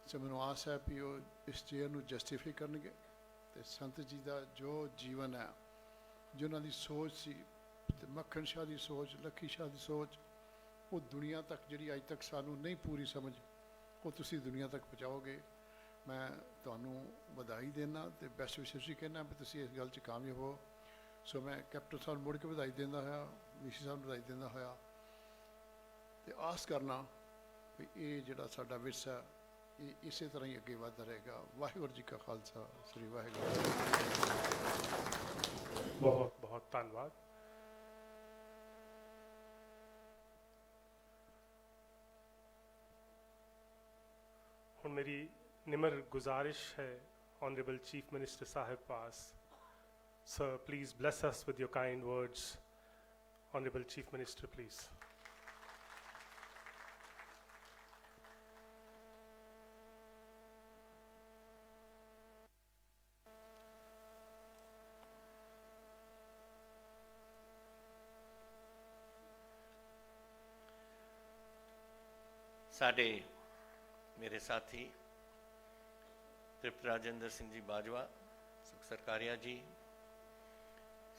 ਸੋ ਮੈਨੂੰ ਆਸ ਹੈ ਵੀ ਉਹ ਇਸ ਚੇਅਰ ਨੂੰ ਜਸਟੀਫਾਈ ਕਰਨਗੇ ਤੇ ਸੰਤ ਜੀ ਦਾ ਜੋ ਜੀਵਨ ਹੈ, ਜੋ ਉਹਨਾਂ ਦੀ ਸੋਚ ਸੀ, ਤੇ ਮੱਖਣ ਸ਼ਾਹ ਦੀ ਸੋਚ, ਲੱਖੀ ਸ਼ਾਹ ਦੀ ਸੋਚ, ਉਹ ਦੁਨੀਆ ਤੱਕ ਜਿਹੜੀ ਅੱਜ ਤੱਕ ਸਾਨੂੰ ਨਹੀਂ ਪੂਰੀ ਸਮਝ, ਉਹ ਤੁਸੀਂ ਦੁਨੀਆ ਤੱਕ ਪਹੁੰਚਾਓਗੇ। ਮੈਂ ਤੁਹਾਨੂੰ ਵਧਾਈ ਦੇਣਾ ਤੇ ਬੈਸਟ ਵਿਸ਼ੇਸ਼ ਵੀ ਕਹਿਣਾ ਵੀ ਤੁਸੀਂ ਇਸ ਗੱਲ 'ਚ ਕਾਮਯਾਬ ਹੋ। ਸੋ ਮੈਂ ਕੈਪਟਨ ਸਾਹਿਬ ਮੁੜ ਕੇ ਵਧਾਈ ਦਿੰਦਾ ਹੋਇਆ, VC ਸਾਹਿਬ ਨੂੰ ਵਧਾਈ ਦਿੰਦਾ ਹੋਇਆ ਤੇ ਆਸ ਕਰਨਾ ਵੀ ਇਹ ਜਿਹੜਾ ਸਾਡਾ ਵਿਰਸਾ ਇਹ ਇਸੇ ਤਰ੍ਹਾਂ ਹੀ ਅੱਗੇ ਵੱਧਦਾ ਰਹੇਗਾ। ਵਾਹਿਗੁਰੂ ਜੀ ਕਾ ਖਾਲਸਾ, ਸ੍ਰੀ ਵਾਹਿਗੁਰੂ। बहुत बहुत धन्यवाद। ਹੁਣ ਮੇਰੀ ਨਿਮਰ ਗੁਜ਼ਾਰਿਸ਼ ਹੈ Honorable Chief Minister Sahib pass. Sir, please bless us with your kind words. Honorable Chief Minister, please. ਸਾਡੇ ਮੇਰੇ ਸਾਥੀ ਤ੍ਰਿਪਤ ਰਾਜਿੰਦਰ ਸਿੰਘ ਜੀ ਬਾਜਵਾ, ਸੁਖ ਸਰਕਾਰੀਆ ਜੀ,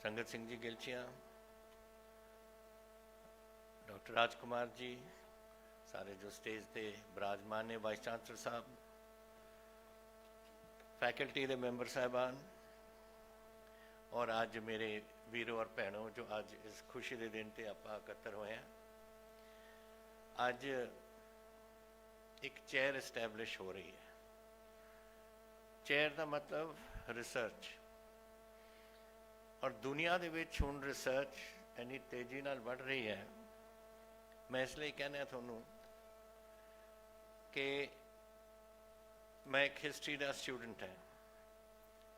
ਸੰਗਤ ਸਿੰਘ ਜੀ ਗਿਲਚੀਆਂ, ਡਾਕਟਰ ਰਾਜਕੁਮਾਰ ਜੀ, ਸਾਰੇ ਜੋ ਸਟੇਜ ਤੇ ਬਿਰਾਜਮਾਨ ਨੇ, ਵਾਈਸ ਚਾਂਸਲਰ ਸਾਹਿਬ, ਫੈਕਲਟੀ ਦੇ ਮੈਂਬਰ ਸਾਹਿਬਾਨ ਔਰ ਅੱਜ ਮੇਰੇ ਵੀਰੋ ਔਰ ਭੈਣੋ ਜੋ ਅੱਜ ਇਸ ਖੁਸ਼ੀ ਦੇ ਦਿਨ ਤੇ ਆਪਾਂ ਇਕੱਤਰ ਹੋਏ ਹਾਂ। ਅੱਜ ਇੱਕ ਚੇਅਰ ਐਸਟੈਬਲਿਸ਼ ਹੋ ਰਹੀ ਹੈ। ਚੇਅਰ ਦਾ ਮਤਲਬ ਰਿਸਰਚ, ਔਰ ਦੁਨੀਆ ਦੇ ਵਿੱਚ ਹੁਣ ਰਿਸਰਚ ਇੰਨੀ ਤੇਜ਼ੀ ਨਾਲ ਵੱਧ ਰਹੀ ਹੈ। ਮੈਂ ਇਸ ਲਈ ਕਹਿੰਦਾ ਤੁਹਾਨੂੰ ਕਿ ਮੈਂ ਇੱਕ ਹਿਸਟਰੀ ਦਾ ਸਟੂਡੈਂਟ ਹਾਂ,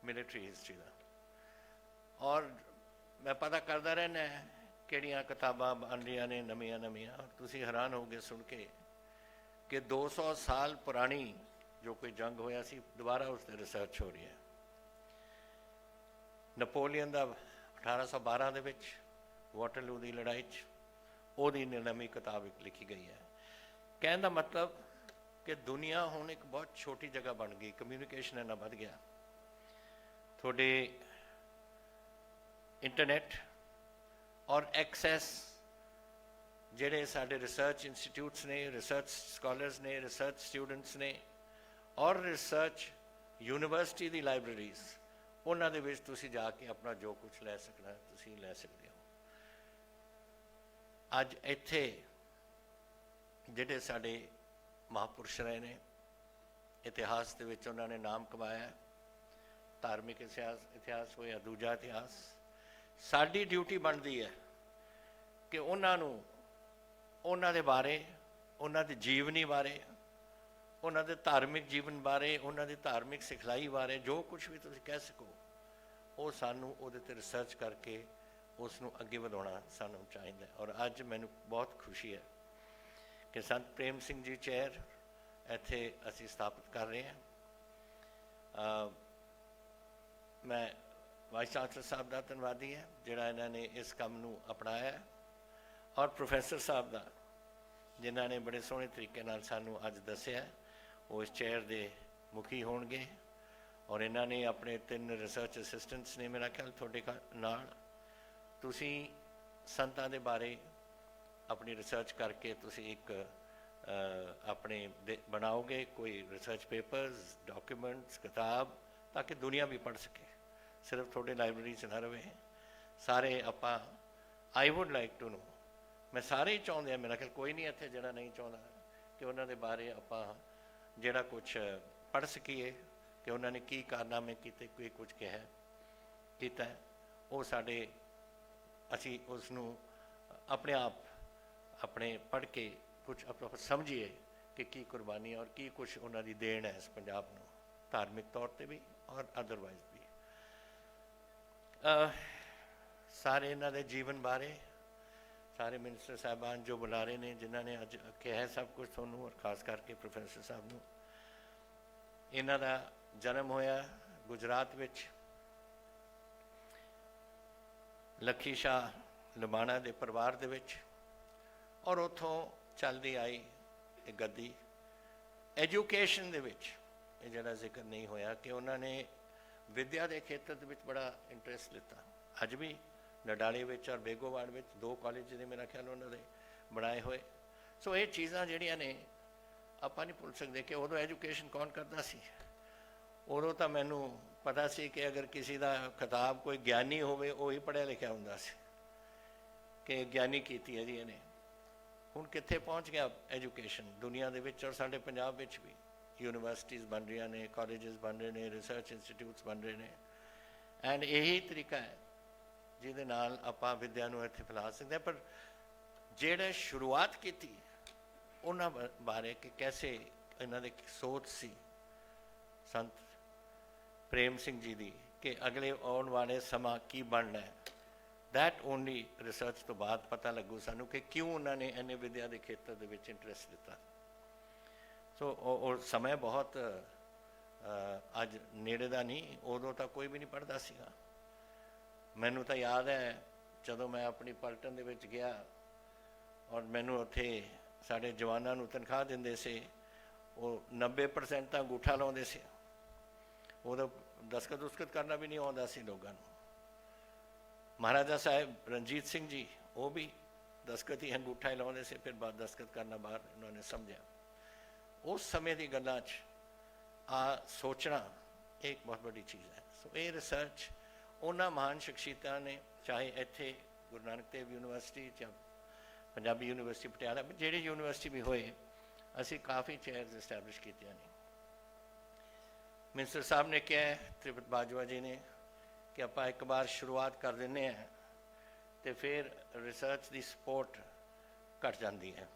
ਮਿਲਟਰੀ ਹਿਸਟਰੀ ਦਾ, ਔਰ ਮੈਂ ਪਤਾ ਕਰਦਾ ਰਹਿੰਦਾ ਕਿਹੜੀਆਂ ਕਿਤਾਬਾਂ ਬਣ ਰਹੀਆਂ ਨੇ ਨਵੀਆਂ ਨਵੀਆਂ। ਤੁਸੀਂ ਹੈਰਾਨ ਹੋਗੇ ਸੁਣ ਕੇ ਕਿ 200 ਸਾਲ ਪੁਰਾਣੀ ਜੋ ਕੋਈ ਜੰਗ ਹੋਇਆ ਸੀ ਦੁਬਾਰਾ ਉਸ 'ਤੇ ਰਿਸਰਚ ਹੋ ਰਹੀ ਹੈ। ਨਪੋਲੀਅਨ ਦਾ 1812 ਦੇ ਵਿੱਚ ਵਾਟਰਲੂ ਦੀ ਲੜਾਈ 'ਚ ਉਹਦੀ ਨਵੀਂ ਕਿਤਾਬ ਇੱਕ ਲਿਖੀ ਗਈ ਹੈ। ਕਹਿਣ ਦਾ ਮਤਲਬ ਕਿ ਦੁਨੀਆ ਹੁਣ ਇੱਕ ਬਹੁਤ ਛੋਟੀ ਜਗ੍ਹਾ ਬਣ ਗਈ, ਕਮਿਊਨੀਕੇਸ਼ਨ ਇੰਨਾ ਵੱਧ ਗਿਆ। ਤੁਹਾਡੇ ਇੰਟਰਨੈਟ ਔਰ ਐਕਸੈਸ ਜਿਹੜੇ ਸਾਡੇ ਰਿਸਰਚ ਇੰਸਟੀਟਿਊਟਸ ਨੇ, ਰਿਸਰਚ ਸਕਾਲਰਸ ਨੇ, ਰਿਸਰਚ ਸਟੂਡੈਂਟਸ ਨੇ ਔਰ ਰਿਸਰਚ ਯੂਨੀਵਰਸਿਟੀ ਦੀ ਲਾਇਬ੍ਰੇਰੀਜ਼, ਉਹਨਾਂ ਦੇ ਵਿੱਚ ਤੁਸੀਂ ਜਾ ਕੇ ਆਪਣਾ ਜੋ ਕੁਝ ਲੈ ਸਕਣਾ ਤੁਸੀਂ ਲੈ ਸਕਦੇ ਹੋ। ਅੱਜ ਇੱਥੇ ਜਿਹੜੇ ਸਾਡੇ ਮਹਾਂਪੁਰਸ਼ ਰਹੇ ਨੇ, ਇਤਿਹਾਸ ਦੇ ਵਿੱਚ ਉਹਨਾਂ ਨੇ ਨਾਮ ਕਮਾਇਆ, ਧਾਰਮਿਕ ਇਤਿਹਾਸ ਹੋਇਆ ਦੂਜਾ ਇਤਿਹਾਸ, ਸਾਡੀ ਡਿਊਟੀ ਬਣਦੀ ਹੈ ਕਿ ਉਹਨਾਂ ਨੂੰ, ਉਹਨਾਂ ਦੇ ਬਾਰੇ, ਉਹਨਾਂ ਦੀ ਜੀਵਨੀ ਬਾਰੇ, ਉਹਨਾਂ ਦੇ ਧਾਰਮਿਕ ਜੀਵਨ ਬਾਰੇ, ਉਹਨਾਂ ਦੀ ਧਾਰਮਿਕ ਸਿਖਲਾਈ ਬਾਰੇ ਜੋ ਕੁਝ ਵੀ ਤੁਸੀਂ ਕਹਿ ਸਕੋ, ਉਹ ਸਾਨੂੰ ਉਹਦੇ 'ਤੇ ਰਿਸਰਚ ਕਰਕੇ ਉਸ ਨੂੰ ਅੱਗੇ ਵਧਾਉਣਾ ਸਾਨੂੰ ਚਾਹੀਦਾ। ਔਰ ਅੱਜ ਮੈਨੂੰ ਬਹੁਤ ਖੁਸ਼ੀ ਹੈ ਕਿ ਸੰਤ ਪ੍ਰੇਮ ਸਿੰਘ ਜੀ ਚੇਅਰ ਇੱਥੇ ਅਸੀਂ ਸਥਾਪਿਤ ਕਰ ਰਹੇ ਹਾਂ। ਮੈਂ ਵਾਈਸ ਚਾਂਸਲਰ ਸਾਹਿਬ ਦਾ ਧੰਨਵਾਦੀ ਹਾਂ ਜਿਹੜਾ ਇਹਨਾਂ ਨੇ ਇਸ ਕੰਮ ਨੂੰ ਅਪਣਾਇਆ, ਔਰ ਪ੍ਰੋਫੈਸਰ ਸਾਹਿਬ ਦਾ ਜਿਨ੍ਹਾਂ ਨੇ ਬੜੇ ਸੋਹਣੇ ਤਰੀਕੇ ਨਾਲ ਸਾਨੂੰ ਅੱਜ ਦੱਸਿਆ ਉਹ ਇਸ ਚੇਅਰ ਦੇ ਮੁਖੀ ਹੋਣਗੇ। ਔਰ ਇਹਨਾਂ ਨੇ ਆਪਣੇ 3 ਰਿਸਰਚ ਅਸਿਸਟੈਂਟਸ ਨੇ ਮੇਰਾ ਖਿਆਲ ਤੁਹਾਡੇ ਨਾਲ, ਤੁਸੀਂ ਸੰਤਾਂ ਦੇ ਬਾਰੇ ਆਪਣੀ ਰਿਸਰਚ ਕਰਕੇ ਤੁਸੀਂ ਇੱਕ ਆਪਣੇ ਬਣਾਓਗੇ ਕੋਈ ਰਿਸਰਚ ਪੇਪਰਸ, ਡਾਕੂਮੈਂਟਸ, ਕਿਤਾਬ, ਤਾਂ ਕਿ ਦੁਨੀਆ ਵੀ ਪੜ੍ਹ ਸਕੇ, ਸਿਰਫ ਤੁਹਾਡੇ ਲਾਇਬ੍ਰੇਰੀ 'ਚ ਨਾ ਰਵੇ। ਸਾਰੇ ਆਪਾਂ I would like to know, ਮੈਂ ਸਾਰੇ ਹੀ ਚਾਹੁੰਦੇ ਹਾਂ, ਮੇਰਾ ਖਿਆਲ ਕੋਈ ਨਹੀਂ ਇੱਥੇ ਜਿਹੜਾ ਨਹੀਂ ਚਾਹੁੰਦਾ ਕਿ ਉਹਨਾਂ ਦੇ ਬਾਰੇ ਆਪਾਂ ਜਿਹੜਾ ਕੁਛ ਪੜ੍ਹ ਸਕੀਏ ਕਿ ਉਹਨਾਂ ਨੇ ਕੀ ਕਾਰਨਾਮੇ ਕੀਤੇ, ਕੋਈ ਕੁਝ ਕਿਹਾ ਕੀਤਾ, ਉਹ ਸਾਡੇ ਅਸੀਂ ਉਸ ਨੂੰ ਆਪਣੇ ਆਪ ਆਪਣੇ ਪੜ੍ਹ ਕੇ ਕੁਛ ਆਪਣਾ ਸਮਝੀਏ ਕਿ ਕੀ ਕੁਰਬਾਨੀ ਔਰ ਕੀ ਕੁਛ ਉਹਨਾਂ ਦੀ ਦੇਣ ਹੈ ਇਸ ਪੰਜਾਬ ਨੂੰ, ਧਾਰਮਿਕ ਤੌਰ 'ਤੇ ਵੀ ਔਰ ਅਦਰਵਾਈਜ਼ ਵੀ। ਸਾਰੇ ਇਹਨਾਂ ਦੇ ਜੀਵਨ ਬਾਰੇ ਸਾਰੇ ਮਿਨਿਸਟਰ ਸਾਹਿਬਾਨ ਜੋ ਬੁਲਾ ਰਹੇ ਨੇ, ਜਿਨ੍ਹਾਂ ਨੇ ਅੱਜ ਕਿਹਾ ਸਭ ਕੁਝ ਤੁਹਾਨੂੰ, ਔਰ ਖਾਸ ਕਰਕੇ ਪ੍ਰੋਫੈਸਰ ਸਾਹਿਬ ਨੂੰ। ਇਹਨਾਂ ਦਾ ਜਨਮ ਹੋਇਆ ਗੁਜਰਾਤ ਵਿੱਚ, ਲੱਖੀ ਸ਼ਾਹ ਲੁਬਾਣਾ ਦੇ ਪਰਿਵਾਰ ਦੇ ਵਿੱਚ, ਔਰ ਉੱਥੋਂ ਚੱਲਦੀ ਆਈ ਇਹ ਗੱਦੀ। ਐਜੂਕੇਸ਼ਨ ਦੇ ਵਿੱਚ ਇਹ ਜਿਹੜਾ ਜ਼ਿਕਰ ਨਹੀਂ ਹੋਇਆ ਕਿ ਉਹਨਾਂ ਨੇ ਵਿੱਦਿਆ ਦੇ ਖੇਤਰ ਦੇ ਵਿੱਚ ਬੜਾ ਇੰਟਰਸਟ ਲਿੱਤਾ। ਅੱਜ ਵੀ ਨਡਾਲੇ ਵਿੱਚ ਔਰ ਬੇਗੋਵਾਲ ਵਿੱਚ 2 ਕਾਲਜ ਨੇ ਮੇਰਾ ਖਿਆਲ ਉਹਨਾਂ ਦੇ ਬਣਾਏ ਹੋਏ। ਸੋ ਇਹ ਚੀਜ਼ਾਂ ਜਿਹੜੀਆਂ ਨੇ ਆਪਾਂ ਨਹੀਂ ਭੁੱਲ ਸਕਦੇ ਕਿ ਉਦੋਂ ਐਜੂਕੇਸ਼ਨ ਕੌਣ ਕਰਦਾ ਸੀ। ਉਦੋਂ ਤਾਂ ਮੈਨੂੰ ਪਤਾ ਸੀ ਕਿ ਅਗਰ ਕਿਸੇ ਦਾ ਖਿਤਾਬ ਕੋਈ ਗਿਆਨੀ ਹੋਵੇ ਉਹ ਹੀ ਪੜ੍ਹਿਆ ਲਿਖਿਆ ਹੁੰਦਾ ਸੀ ਕਿ ਗਿਆਨੀ ਕੀਤੀ ਹੈ ਜੀ ਇਹਨੇ। ਹੁਣ ਕਿੱਥੇ ਪਹੁੰਚ ਗਿਆ ਐਜੂਕੇਸ਼ਨ ਦੁਨੀਆ ਦੇ ਵਿੱਚ, ਔਰ ਸਾਡੇ ਪੰਜਾਬ ਵਿੱਚ ਵੀ ਯੂਨੀਵਰਸਿਟੀਜ਼ ਬਣ ਰਹੀਆਂ ਨੇ, ਕਾਲਜਸ ਬਣ ਰਹੇ ਨੇ, ਰਿਸਰਚ ਇੰਸਟੀਟਿਊਟਸ ਬਣ ਰਹੇ ਨੇ। ਐਂਡ ਇਹੀ ਤਰੀਕਾ ਹੈ ਜਿਹਦੇ ਨਾਲ ਆਪਾਂ ਵਿੱਦਿਆ ਨੂੰ ਇੱਥੇ ਫੈਲਾ ਸਕਦੇ ਹਾਂ। ਪਰ ਜਿਹੜੇ ਸ਼ੁਰੂਆਤ ਕੀਤੀ ਉਹਨਾਂ ਬਾਰੇ ਕਿ ਕੈਸੇ ਇਹਨਾਂ ਦੀ ਸੋਚ ਸੀ ਸੰਤ ਪ੍ਰੇਮ ਸਿੰਘ ਜੀ ਦੀ ਕਿ ਅਗਲੇ ਆਉਣ ਵਾਲੇ ਸਮਾਂ ਕੀ ਬਣਨਾ ਹੈ, ਦੈਟ ਓਨਲੀ ਰਿਸਰਚ ਤੋਂ ਬਾਅਦ ਪਤਾ ਲੱਗੂ ਸਾਨੂੰ ਕਿ ਕਿਉਂ ਉਹਨਾਂ ਨੇ ਇੰਨੇ ਵਿੱਦਿਆ ਦੇ ਖੇਤਰ ਦੇ ਵਿੱਚ ਇੰਟਰਸਟ ਦਿੱਤਾ। ਸੋ ਉਹ ਸਮੇਂ ਬਹੁਤ ਅੱਜ ਨੇੜੇ ਦਾ ਨਹੀਂ, ਉਦੋਂ ਤਾਂ ਕੋਈ ਵੀ ਨਹੀਂ ਪੜ੍ਹਦਾ ਸੀਗਾ। ਮੈਨੂੰ ਤਾਂ ਯਾਦ ਹੈ ਜਦੋਂ ਮੈਂ ਆਪਣੀ ਪਲਟਨ ਦੇ ਵਿੱਚ ਗਿਆ ਔਰ ਮੈਨੂੰ ਉੱਥੇ ਸਾਡੇ ਜਵਾਨਾਂ ਨੂੰ ਤਨਖਾਹ ਦਿੰਦੇ ਸੀ, ਉਹ 90% ਤਾਂ ਅੰਗੂਠਾ ਲਾਉਂਦੇ ਸੀ। ਉਦੋਂ ਦਸਤਖਤ ਕਰਨਾ ਵੀ ਨਹੀਂ ਆਉਂਦਾ ਸੀ ਲੋਕਾਂ ਨੂੰ। ਮਹਾਰਾਜਾ ਸਾਹਿਬ ਰਣਜੀਤ ਸਿੰਘ ਜੀ ਉਹ ਵੀ ਦਸਤਖਤ ਹੀ ਅੰਗੂਠਾ ਹੀ ਲਾਉਂਦੇ ਸੀ, ਫਿਰ ਬਾਅਦ ਦਸਤਖਤ ਕਰਨਾ ਬਾਹਰ ਉਹਨਾਂ ਨੇ ਸਮਝਿਆ। ਉਸ ਸਮੇਂ ਦੀ ਗੱਲਾਂ 'ਚ ਸੋਚਣਾ ਇੱਕ ਬਹੁਤ ਵੱਡੀ ਚੀਜ਼ ਹੈ। ਸੋ ਇਹ ਰਿਸਰਚ ਉਹਨਾਂ ਮਹਾਨ ਸ਼ਖਸੀਅਤਾਂ ਨੇ, ਚਾਹੇ ਇੱਥੇ ਗੁਰੂ ਨਾਨਕ ਦੇਵ ਯੂਨੀਵਰਸਿਟੀ ਜਾਂ ਪੰਜਾਬੀ ਯੂਨੀਵਰਸਿਟੀ ਪਟਿਆਲਾ, ਜਿਹੜੀ ਯੂਨੀਵਰਸਿਟੀ ਵੀ ਹੋਏ, ਅਸੀਂ ਕਾਫੀ ਚੇਅਰਸ ਇਸਟੈਬਲਿਸ਼ ਕੀਤੀਆਂ ਨੇ। ਮਿਨਿਸਟਰ ਸਾਹਿਬ ਨੇ ਕਿਹਾ, ਤ੍ਰਿਪਤ ਬਾਜਵਾ ਜੀ ਨੇ, ਕਿ ਆਪਾਂ ਇੱਕ ਵਾਰ ਸ਼ੁਰੂਆਤ ਕਰ ਦਿੰਦੇ ਹਾਂ ਅਤੇ ਫਿਰ ਰਿਸਰਚ ਦੀ ਸਪੋਰਟ ਘੱਟ ਜਾਂਦੀ ਹੈ।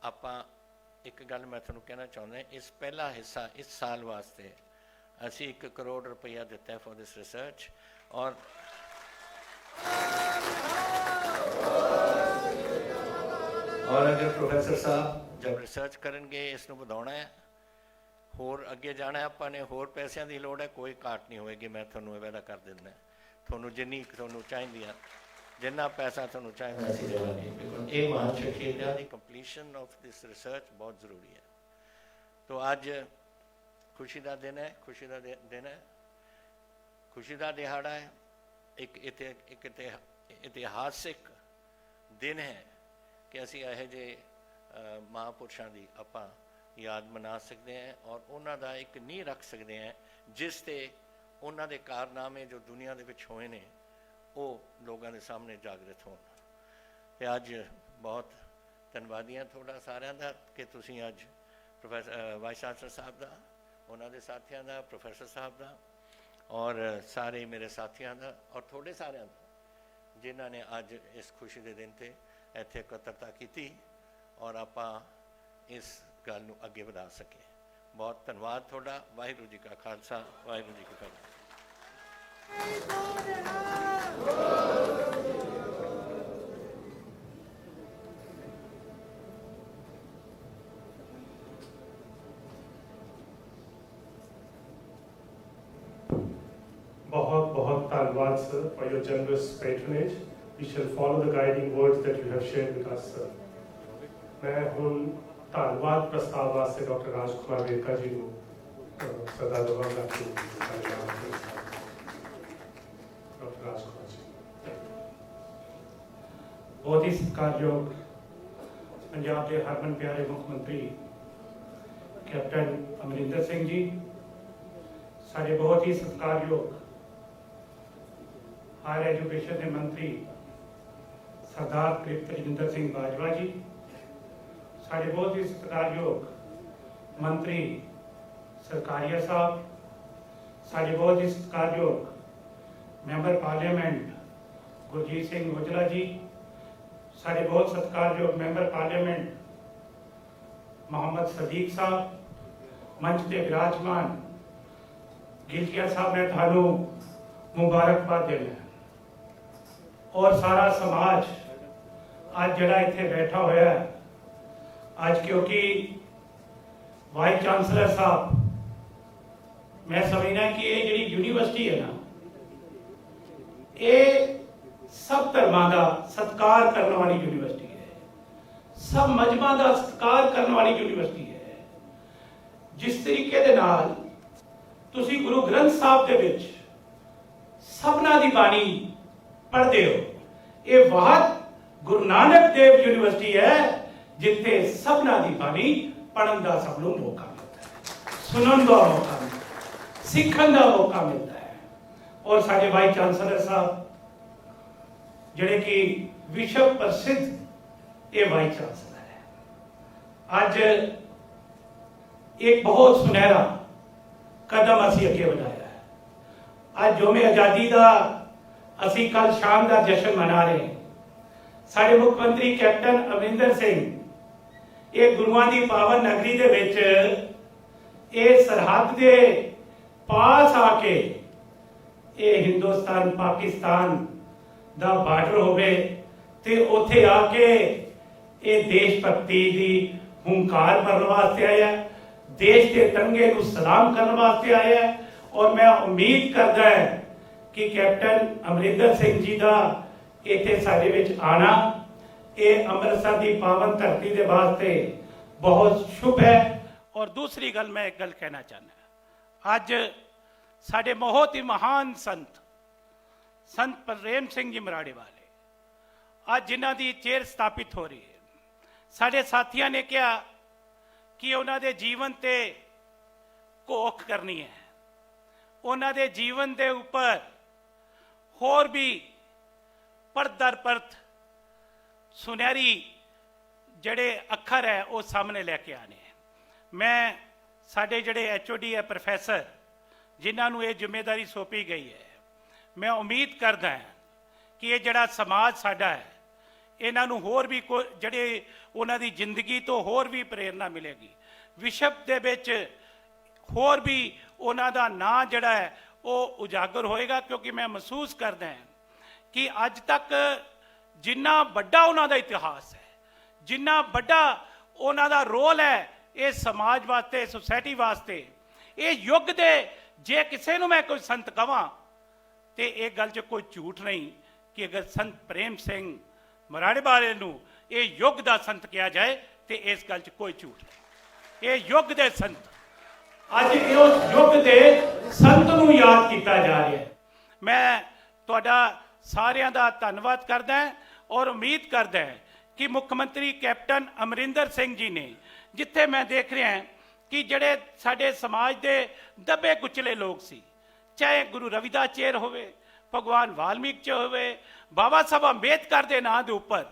ਆਪਾਂ ਇੱਕ ਗੱਲ ਮੈਂ ਤੁਹਾਨੂੰ ਕਹਿਣਾ ਚਾਹੁੰਦਾ, ਇਸ ਪਹਿਲਾ ਹਿੱਸਾ ਇਸ ਸਾਲ ਵਾਸਤੇ ਅਸੀਂ 1 ਕਰੋੜ रुपया ਦਿੱਤਾ ਫॉर दिस रिसर्च। और अगर प्रोफेसर साहब जब रिसर्च करेंगे इसनों ਵਧਾਉਣਾ है, होर अगे जाना ਆਪਾਂ ਨੇ, होर पैसों की लोड़ है, कोई घाट नहीं होएगी। मैं ਤੁਹਾਨੂੰ ਇਹ ਵਾਅਦਾ ਕਰ ਦਿੰਦਾ, ਤੁਹਾਨੂੰ ਜਿੰਨੀ ਤੁਹਾਨੂੰ ਚਾਹੀਦੀ ਆ, जिन्ना पैसा ਤੁਹਾਨੂੰ ਚਾਹੀਦਾ ਅਸੀਂ ਦੇਵਾਂਗੇ। ਇਹ ਮਹਾਨ ਸ਼ਖਸੀਅਤਾਂ ਦੀ ਕੰਪਲੀਸ਼ਨ ਆਫ ਦਿਸ ਰਿਸਰਚ ਬਹੁਤ ਜ਼ਰੂਰੀ ਹੈ। तो ਅੱਜ खुशी का दिन है, खुशी का दिन है, खुशी का दिहाड़ा है, एक इतिहासिक दिन है कि असी यह जे महापुरुषों की आपां याद मना सकते हैं और उन्हों का एक नींह रख सकते हैं जिस ते उन्हों के कारनामे जो दुनिया के विच होए ने वो लोगों के सामने जागृत होण। ते अज बहुत धन्यवादी हाँ थोड़ा सारिਆਂ ਦਾ कि तुसीं अज प्रोफैसर वाइस चांसलर साहब का, उन्होंने साथियों का, प्रोफैसर साहब का और सारे मेरे साथियों का और थोड़े सारिਆਂ ਦਾ जिन्हों ने अज इस खुशी के दिन पर इत्थे इकट्ठता की और आपां इस गल नूं अगे वधा सके। बहुत धन्यवाद थोड़ा। वाहिगुरू जी का खालसा, वाहिगुरू जी की फतेह। बहुत बहुत धन्यवाद sir for your generous patronage. We shall follow the guiding words that you have shared with us sir. मैं ਹੁਣ ਧੰਨਵਾਦ ਪ੍ਰਸਤਾਵ ਵਾਸਤੇ ਡਾਕਟਰ ਰਾਜਕੁਮਾਰ ਵੇਰਕਾ ਜੀ ਨੂੰ ਸਦਾ ਦੇਵਾਂਗਾ ਕਿ ਡਾਕਟਰ ਰਾਜਕੁਮਾਰ ਜੀ। बहुत ही सत्कारयोग पंजाब के हरमन प्यारे मुख्यमंत्री कैप्टन अमरिंदर सिंह जी, सारे बहुत ही सत्कारयोग हायर एजुकेशन के मंत्री सरदार तजिंदर सिंह बाजवा जी, सारे बहुत ही सत्कारयोग मंत्री सरकारिया साहब, सारे बहुत ही सत्कारयोग मैंबर पार्लियामेंट गुरजीत सिंह औजला जी, सारे बहुत सत्कारयोग मैंबर पार्लियामेंट मोहम्मद सदीक साहब, मंच के विराजमान गिलजिया साहब, मैं थानू मुबारकबाद देना और सारा समाज आज जड़ा इत्थे बैठा होया है आज, क्योंकि वाइस चांसलर साहब मैं समझना कि ये जी यूनिवर्सिटी है ना, ये सब धर्मां दा सत्कार करने वाली यूनिवर्सिटी है, सब मजहबां दा सत्कार करने वाली यूनिवर्सिटी है। जिस तरीके दे नाल तुसी गुरु ग्रंथ साहब दे विच सबना दी बाणी पढ़दे हो, ये वाहद गुरु नानक देव यूनिवर्सिटी है जिथे सबना दी बाणी पढ़न का सब लोग मौका मिलता है, सुनन का मौका मिलता है, सीखन का मौका मिलता है। और साडे वाइस चांसलर साहब जिहड़े कि विश्व प्रसिद्ध ये वाइस चांसलर है, अज एक बहुत सुनहरा कदम असी अगे बढ़ाया है। आज जोमे आजादी का असी कल शाम का जश्न मना रहे हैं। साडे मुख्यमंत्री कैप्टन अमरिंदर सिंह ये गुरुआं दी पावन नगरी दे विच ये सरहद दे पास आके ये हिंदुस्तान पाकिस्तान दा बार्डर होवे ते उत्थे आके ये देश भक्ति दी हुंकार भरने वास्ते आया, देश के तिरंगे को सलाम करने वास्ते आया। और मैं उम्मीद करता है कि कैप्टन अमरिंदर सिंह जी का इत्थे साडे विच आना ये अमृतसर की पावन धरती के वास्ते बहुत शुभ है। और दूसरी गल मैं एक गल कहना चाहना, अज साडे बहुत ही महान संत प्रेम सिंह जी मराड़े वाले आज जिन्हां दी चेयर स्थापित हो रही है, साडे साथियों ने कहा कि उन्होंने जीवन ते घोख करनी है, उन्होंने जीवन के उपर होर भी परत दर परत सुनहरी जड़े अखर है वो सामने लेके आने हैं। मैं साडे जड़े HOD है प्रोफैसर जिन्होंने ये जिम्मेदारी सौंपी गई है, मैं उम्मीद करदा है कि ये जड़ा समाज साडा है इन्हों होर भी जड़े उन्होंने जिंदगी तो होर भी प्रेरणा मिलेगी, विश्व दे विच होर भी उन्हों का नां जड़ा है वो उजागर होएगा। क्योंकि मैं महसूस करदा है कि अज तक जिन्ना बड़ा उन्हों का इतिहास है, जिन्ना बड़ा उन्हों का रोल है ये समाज वास्ते सोसाइटी वास्ते, ये युग दे जे किसी को मैं कोई संत कहां तो एक गल च कोई झूठ नहीं कि अगर संत प्रेम सिंह मराड़े वाले नूं ये युग का संत कहा जाए तो इस गल च कोई झूठ नहीं, ये युग दे संत ਅੱਜ ਇਹ ਉਸ ਯੁੱਗ ਦੇ ਸੰਤ ਨੂੰ ਯਾਦ ਕੀਤਾ ਜਾ ਰਿਹਾ ਹੈ। ਮੈਂ ਤੁਹਾਡਾ ਸਾਰਿਆਂ ਦਾ ਧੰਨਵਾਦ ਕਰਦਾ ਹਾਂ ਔਰ ਉਮੀਦ ਕਰਦਾ ਹਾਂ ਕਿ ਮੁੱਖ ਮੰਤਰੀ ਕੈਪਟਨ ਅਮਰਿੰਦਰ ਸਿੰਘ ਜੀ ਨੇ, ਜਿੱਥੇ ਮੈਂ ਦੇਖ ਰਿਹਾ ਕਿ ਜਿਹੜੇ ਸਾਡੇ ਸਮਾਜ ਦੇ ਦੱਬੇ ਕੁਚਲੇ ਲੋਕ ਸੀ, ਚਾਹੇ ਗੁਰੂ ਰਵਿਦਾਸ ਚੇਰ ਹੋਵੇ, ਭਗਵਾਨ ਵਾਲਮੀਕ ਚ ਹੋਵੇ, ਬਾਬਾ ਸਾਹਿਬ ਅੰਬੇਦਕਰ ਦੇ ਨਾਂ ਦੇ ਉੱਪਰ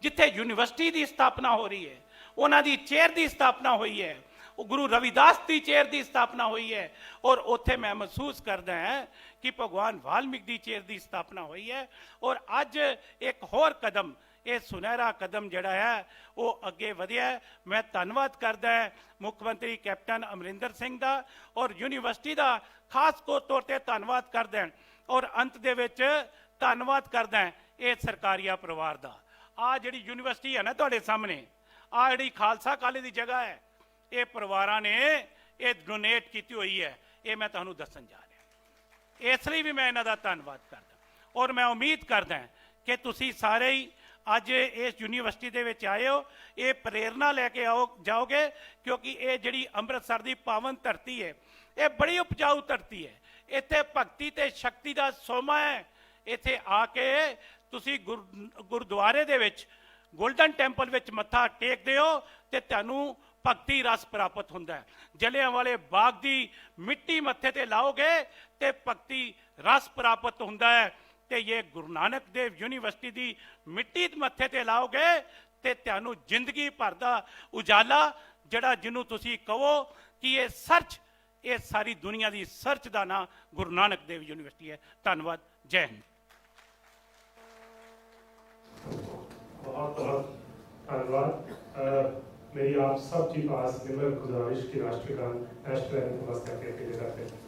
ਜਿੱਥੇ ਯੂਨੀਵਰਸਿਟੀ ਦੀ ਸਥਾਪਨਾ ਹੋ ਰਹੀ ਹੈ, ਉਹਨਾਂ ਦੀ ਚੇਅਰ ਦੀ ਸਥਾਪਨਾ ਹੋਈ ਹੈ, ਉਹ ਗੁਰੂ ਰਵਿਦਾਸ ਦੀ ਚੇਅਰ ਦੀ ਸਥਾਪਨਾ ਹੋਈ ਹੈ, ਔਰ ਉੱਥੇ ਮੈਂ ਮਹਿਸੂਸ ਕਰਦਾ ਹਾਂ ਕਿ ਭਗਵਾਨ ਵਾਲਮੀਕ ਦੀ ਚੇਅਰ ਦੀ ਸਥਾਪਨਾ ਹੋਈ ਹੈ। ਔਰ ਅੱਜ ਇੱਕ ਹੋਰ ਕਦਮ, ਇਹ ਸੁਨਹਿਰਾ ਕਦਮ ਜਿਹੜਾ ਹੈ ਉਹ ਅੱਗੇ ਵਧਿਆ ਹੈ। ਮੈਂ ਧੰਨਵਾਦ ਕਰਦਾ ਹਾਂ ਮੁੱਖ ਮੰਤਰੀ ਕੈਪਟਨ ਅਮਰਿੰਦਰ ਸਿੰਘ ਦਾ ਔਰ ਯੂਨੀਵਰਸਿਟੀ ਦਾ ਖਾਸ ਤੌਰ ਤੇ ਧੰਨਵਾਦ ਕਰਦਾ ਹਾਂ। ਔਰ ਅੰਤ ਦੇ ਵਿੱਚ ਧੰਨਵਾਦ ਕਰਦਾ ਹਾਂ ਇਹ ਸਰਕਾਰੀਆ ਪਰਿਵਾਰ ਦਾ। ਆ ਜਿਹੜੀ ਯੂਨੀਵਰਸਿਟੀ ਹੈ ਨਾ ਤੁਹਾਡੇ ਸਾਹਮਣੇ, ਆ ਜਿਹੜੀ ਖਾਲਸਾ ਕਾਲਜ ਦੀ ਜਗ੍ਹਾ ਹੈ, ਇਹ ਪਰਿਵਾਰਾਂ ਨੇ ਇਹ ਡੋਨੇਟ ਕੀਤੀ ਹੋਈ ਹੈ। ਇਹ ਮੈਂ ਤੁਹਾਨੂੰ ਦੱਸਣ ਜਾ ਰਿਹਾ, ਇਸ ਲਈ ਵੀ ਮੈਂ ਇਹਨਾਂ ਦਾ ਧੰਨਵਾਦ ਕਰਦਾ। ਔਰ ਮੈਂ ਉਮੀਦ ਕਰਦਾ ਕਿ ਤੁਸੀਂ ਸਾਰੇ ਹੀ ਅੱਜ ਇਸ ਯੂਨੀਵਰਸਿਟੀ ਦੇ ਵਿੱਚ ਆਏ ਹੋ, ਇਹ ਪ੍ਰੇਰਨਾ ਲੈ ਕੇ ਜਾਓਗੇ, ਕਿਉਂਕਿ ਇਹ ਜਿਹੜੀ ਅੰਮ੍ਰਿਤਸਰ ਦੀ ਪਾਵਨ ਧਰਤੀ ਹੈ, ਇਹ ਬੜੀ ਉਪਜਾਊ ਧਰਤੀ ਹੈ। ਇੱਥੇ ਭਗਤੀ ਤੇ ਸ਼ਕਤੀ ਦਾ ਸੋਮਾ ਹੈ। ਇੱਥੇ ਆ ਕੇ ਤੁਸੀਂ ਗੁਰਦੁਆਰੇ ਦੇ ਵਿੱਚ, ਗੋਲਡਨ ਟੈਂਪਲ ਵਿੱਚ ਮੱਥਾ ਟੇਕਦੇ ਹੋ ਤੇ ਤੁਹਾਨੂੰ ਭਗਤੀ ਰਸ ਪ੍ਰਾਪਤ ਹੁੰਦਾ ਹੈ। ਜਲਿਆਂਵਾਲੇ ਬਾਗ ਦੀ ਮਿੱਟੀ ਮੱਥੇ ਤੇ ਲਾਓਗੇ ਤੇ ਭਗਤੀ ਰਸ ਪ੍ਰਾਪਤ ਹੁੰਦਾ ਹੈ। ਤੇ ਇਹ ਗੁਰੂ ਨਾਨਕ ਦੇਵ ਯੂਨੀਵਰਸਿਟੀ ਦੀ ਮਿੱਟੀ ਮੱਥੇ ਤੇ ਲਾਓਗੇ ਤੇ ਤੁਹਾਨੂੰ ਜ਼ਿੰਦਗੀ ਭਰ ਦਾ ਉਜਾਲਾ, ਜਿਹੜਾ ਜਿਹਨੂੰ ਤੁਸੀਂ ਕਹੋ ਕਿ ਇਹ ਸਰਚ, ਇਹ ਸਾਰੀ ਦੁਨੀਆ ਦੀ ਸਰਚ ਦਾ ਨਾਂ ਗੁਰੂ ਨਾਨਕ ਦੇਵ ਯੂਨੀਵਰਸਿਟੀ ਹੈ। ਧੰਨਵਾਦ। ਜੈ ਹਿੰਦ। बहुत बहुत धन्यवाद। मेरी आप सब की पास निम्र गुजारिश की राष्ट्रगान नेशनल एंथम मस्त करके के लिए करते हैं।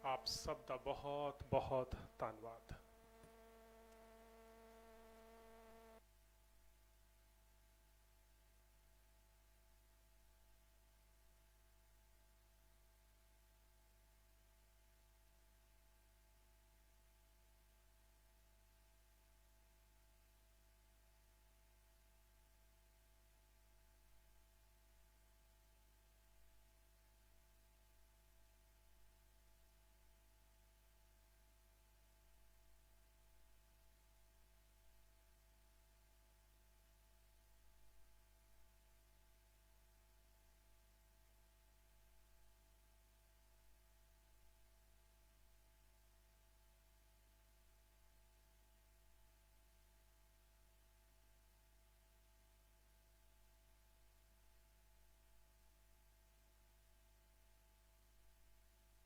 आप सब का बहुत बहुत धन्यवाद।